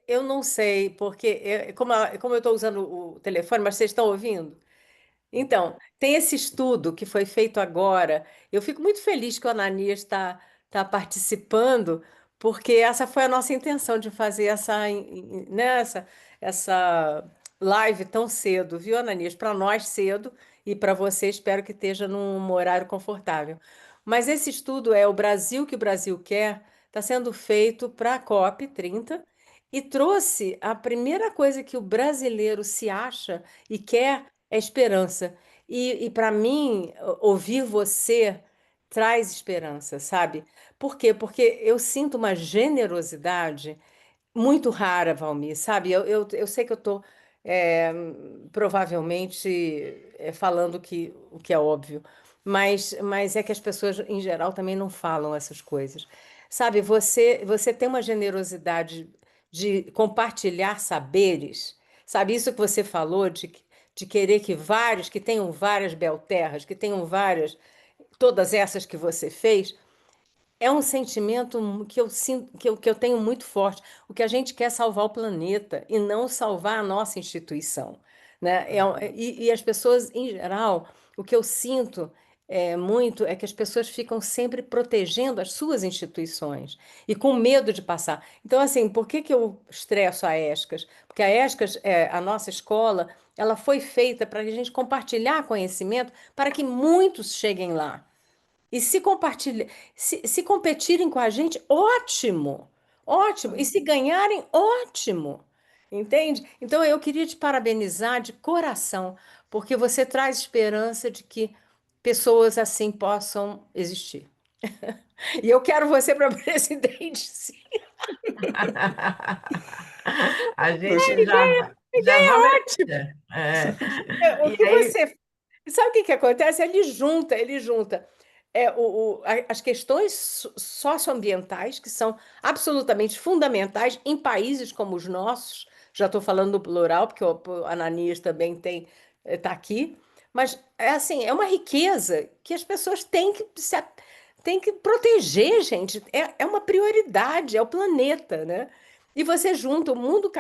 eu não sei, porque como eu estou usando o telefone, mas vocês estão ouvindo? Então, tem esse estudo que foi feito agora. Eu fico muito feliz que o Ananias está participando, porque essa foi a nossa intenção de fazer essa live tão cedo, viu, Ananias? Para nós cedo e para você, espero que esteja num horário confortável. Mas esse estudo é o Brasil que o Brasil quer, está sendo feito para a COP30 e trouxe a primeira coisa que o brasileiro se acha e quer é esperança. E para mim, ouvir você traz esperança, sabe? Por quê? Porque eu sinto uma generosidade muito rara, Valmir, sabe? Eu sei que eu estou provavelmente falando o que é óbvio, mas é que as pessoas, em geral, também não falam essas coisas. Sabe, você tem uma generosidade de compartilhar saberes, sabe? Isso que você falou de querer que tenham várias belterras, que tenham várias, todas essas que você fez. É um sentimento que eu sinto, que eu tenho muito forte. O que a gente quer é salvar o planeta e não salvar a nossa instituição, né? E as pessoas, em geral, o que eu sinto muito é que as pessoas ficam sempre protegendo as suas instituições e com medo de passar. Então, assim, por que eu estresso a ESCAS? Porque a ESCAS, a nossa escola, ela foi feita para a gente compartilhar conhecimento para que muitos cheguem lá. E se compartilhar, se competirem com a gente, ótimo, ótimo. E se ganharem, ótimo. Entende? Então eu queria te parabenizar de coração, porque você traz esperança de que pessoas assim possam existir. E eu quero você para presidente, sim. A gente já vamos eleger. O E que aí, você. Sabe o que que acontece? Ele junta as questões socioambientais, que são absolutamente fundamentais em países como os nossos. Já estou falando no plural, porque o Ananias também está aqui. Mas é assim, é uma riqueza que as pessoas têm que proteger, gente. É uma prioridade, é o planeta, né? E você junta o mundo,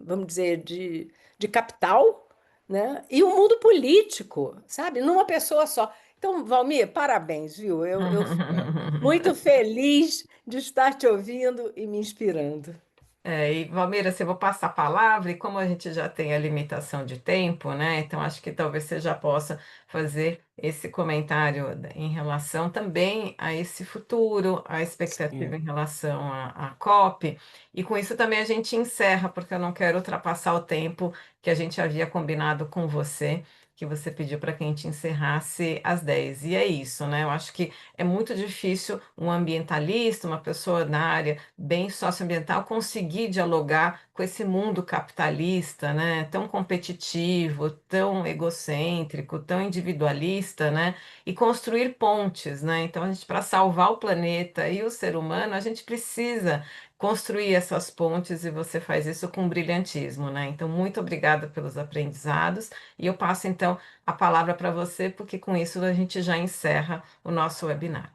vamos dizer, de capital, né? E o mundo político, sabe? Numa pessoa só. Então, Valmir, parabéns, viu? Eu fico muito feliz de estar te ouvindo e me inspirando. E Valmeira, se eu vou passar a palavra, e como a gente já tem a limitação de tempo, né? Então acho que talvez você já possa fazer esse comentário em relação também a esse futuro, a expectativa Sim. em relação à COP. E com isso também a gente encerra, porque eu não quero ultrapassar o tempo que a gente havia combinado com você, que você pediu para que a gente encerrasse às 10. E é isso, né? Eu acho que é muito difícil um ambientalista, uma pessoa na área bem socioambiental conseguir dialogar com esse mundo capitalista, né, tão competitivo, tão egocêntrico, tão individualista, né, e construir pontes, né? Então, a gente, para salvar o planeta e o ser humano, a gente precisa construir essas pontes e você faz isso com brilhantismo, né? Então, muito obrigada pelos aprendizados e eu passo então a palavra para você, porque com isso a gente já encerra o nosso webinar.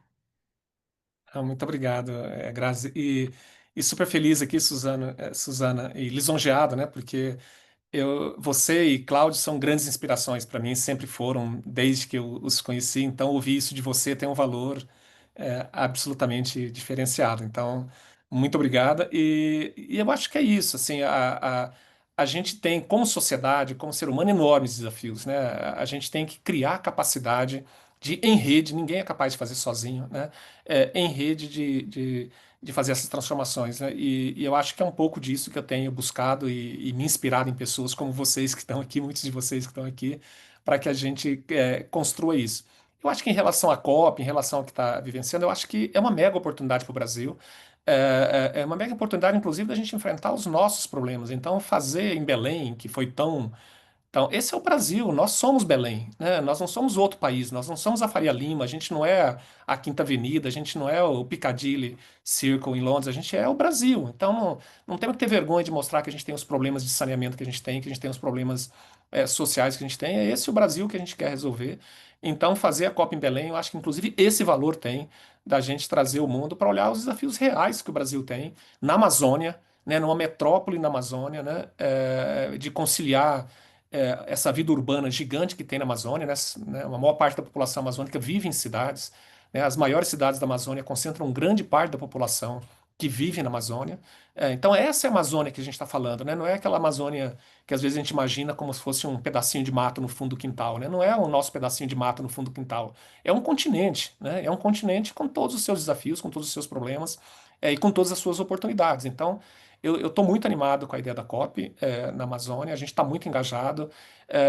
Muito obrigado, Grazi. E super feliz aqui, Suzana, e lisonjeado, né? Porque você e Cláudio são grandes inspirações para mim, sempre foram, desde que eu os conheci. Então, ouvir isso de você tem um valor absolutamente diferenciado. Então, muito obrigada. E eu acho que é isso. Assim, a gente tem, como sociedade, como ser humano, enormes desafios, né? A gente tem que criar capacidade de, em rede, ninguém é capaz de fazer sozinho, né? Em rede de fazer essas transformações, né? E eu acho que é um pouco disso que eu tenho buscado e me inspirado em pessoas como vocês que estão aqui, muitos de vocês que estão aqui, para que a gente construa isso. Eu acho que em relação à COP, em relação ao que está vivenciando, eu acho que é uma mega oportunidade para o Brasil. É uma mega oportunidade, inclusive, da gente enfrentar os nossos problemas. Então, fazer em Belém, que foi tão então, esse é o Brasil, nós somos Belém, né? Nós não somos outro país, nós não somos a Faria Lima, a gente não é a Quinta Avenida, a gente não é o Piccadilly Circle em Londres, a gente é o Brasil. Então, não temos que ter vergonha de mostrar que a gente tem os problemas de saneamento que a gente tem os problemas sociais que a gente tem. É esse o Brasil que a gente quer resolver. Então, fazer a Copa em Belém, eu acho que inclusive esse valor tem da gente trazer o mundo para olhar os desafios reais que o Brasil tem na Amazônia, né? Numa metrópole na Amazônia, né? De conciliar essa vida urbana gigante que tem na Amazônia, né? A maior parte da população amazônica vive em cidades, né? As maiores cidades da Amazônia concentram grande parte da população que vive na Amazônia. Então, essa é a Amazônia que a gente está falando, né? Não é aquela Amazônia que às vezes a gente imagina como se fosse um pedacinho de mato no fundo do quintal, né? Não é o nosso pedacinho de mato no fundo do quintal. É um continente, né? É um continente com todos os seus desafios, com todos os seus problemas, e com todas as suas oportunidades. Então, eu estou muito animado com a ideia da COP na Amazônia, a gente está muito engajado.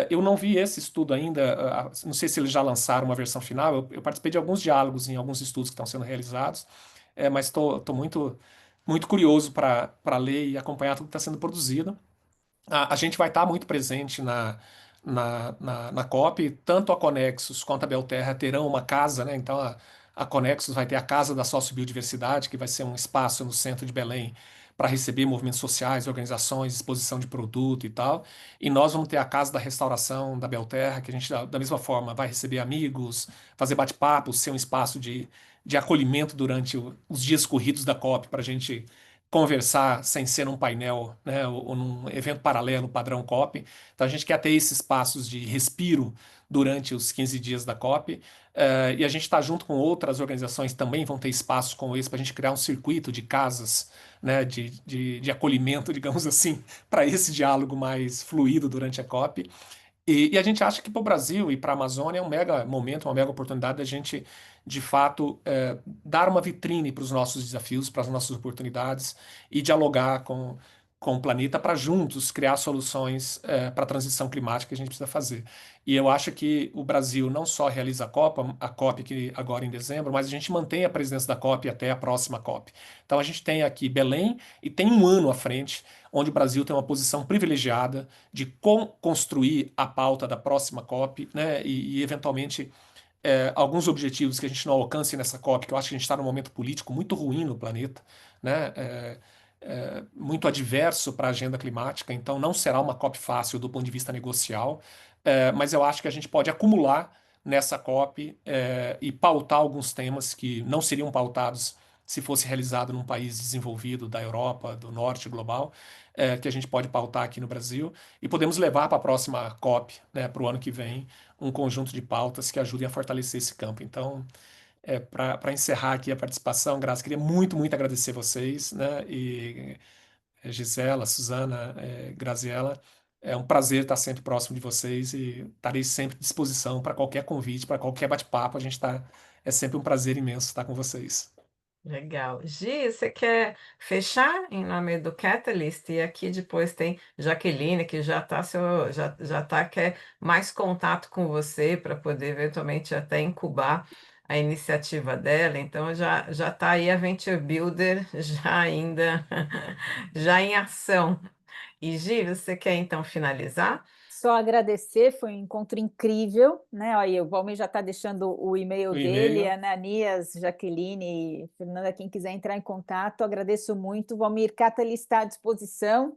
Eu não vi esse estudo ainda, não sei se eles já lançaram uma versão final, eu participei de alguns diálogos em alguns estudos que estão sendo realizados, mas estou muito, muito curioso para ler e acompanhar tudo que está sendo produzido. A gente vai estar muito presente na COP, tanto a Conexus quanto a Belterra terão uma casa, né? Então a Conexus vai ter a Casa da Sociobiodiversidade, que vai ser um espaço no centro de Belém para receber movimentos sociais, organizações, exposição de produto e tal. E nós vamos ter a Casa da Restauração da Belterra, que a gente, da mesma forma, vai receber amigos, fazer bate-papo, ser um espaço de acolhimento durante os dias corridos da COP, para a gente conversar sem ser num painel, né, ou num evento paralelo padrão COP. Então a gente quer ter esses espaços de respiro durante os 15 dias da COP, e a gente está junto com outras organizações também vão ter espaços como esse para a gente criar um circuito de casas, né, de acolhimento, digamos assim, para esse diálogo mais fluido durante a COP. E a gente acha que para o Brasil e para a Amazônia é um mega momento, uma mega oportunidade da gente, de fato, dar uma vitrine para os nossos desafios, para as nossas oportunidades e dialogar com o planeta para juntos criar soluções para a transição climática que a gente precisa fazer. E eu acho que o Brasil não só realiza a COP que agora em dezembro, mas a gente mantém a presidência da COP até a próxima COP. Então a gente tem aqui Belém e tem um ano à frente, onde o Brasil tem uma posição privilegiada de construir a pauta da próxima COP, né, e eventualmente alguns objetivos que a gente não alcance nessa COP, que eu acho que a gente está num momento político muito ruim no planeta, né, muito adverso para a agenda climática, então não será uma COP fácil do ponto de vista negocial, mas eu acho que a gente pode acumular nessa COP e pautar alguns temas que não seriam pautados se fosse realizado num país desenvolvido da Europa, do norte global, que a gente pode pautar aqui no Brasil, e podemos levar para a próxima COP, né, para o ano que vem, um conjunto de pautas que ajudem a fortalecer esse campo. Então, para encerrar aqui a participação, Graça, queria muito, muito agradecer vocês, né, e Gisela, Suzana, Graziela, é um prazer estar sempre próximo de vocês e estarei sempre à disposição para qualquer convite, para qualquer bate-papo, é sempre um prazer imenso estar com vocês. Legal. Gi, você quer fechar em nome do Catalyst? E aqui depois tem Jaqueline, que quer mais contato com você para poder eventualmente até incubar a iniciativa dela. Então já está aí a Venture Builder já ainda já em ação. E Gi, você quer então finalizar? Só agradecer, foi um encontro incrível, né? Aí o Valmir já está deixando o e-mail O dele, e-mail, Ananias, Jaqueline, Fernanda, quem quiser entrar em contato, agradeço muito. Valmir, Catalyst está à disposição,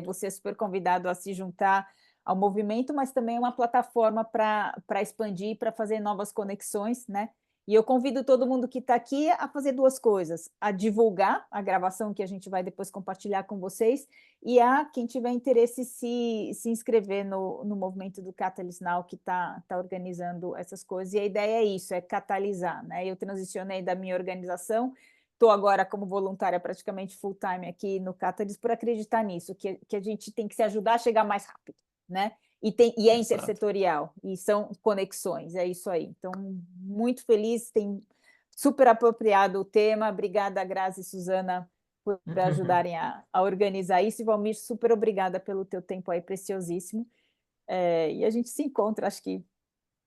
você é super convidado a se juntar ao movimento, mas também é uma plataforma para expandir, para fazer novas conexões, né? E eu convido todo mundo que está aqui a fazer duas coisas: a divulgar a gravação que a gente vai depois compartilhar com vocês, e a quem tiver interesse se inscrever no movimento do Catalyst Now, que tá organizando essas coisas. E a ideia é isso, é catalisar, né? Eu transicionei da minha organização, estou agora como voluntária praticamente full-time aqui no Catalyst por acreditar nisso, que a gente tem que se ajudar a chegar mais rápido, né? E é exato. intersetorial, e são conexões, é isso aí. Então, muito feliz, tem super apropriado o tema. Obrigada, Grazi e Suzana, por ajudarem a organizar isso. E, Valmir, super obrigada pelo teu tempo aí, preciosíssimo. E a gente se encontra, acho que,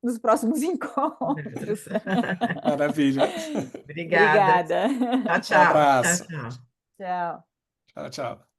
nos próximos encontros. Maravilha. Obrigada. Obrigada. Tchau, Um tchau. Tchau, abraço. tchau. Tchau. Tchau, tchau.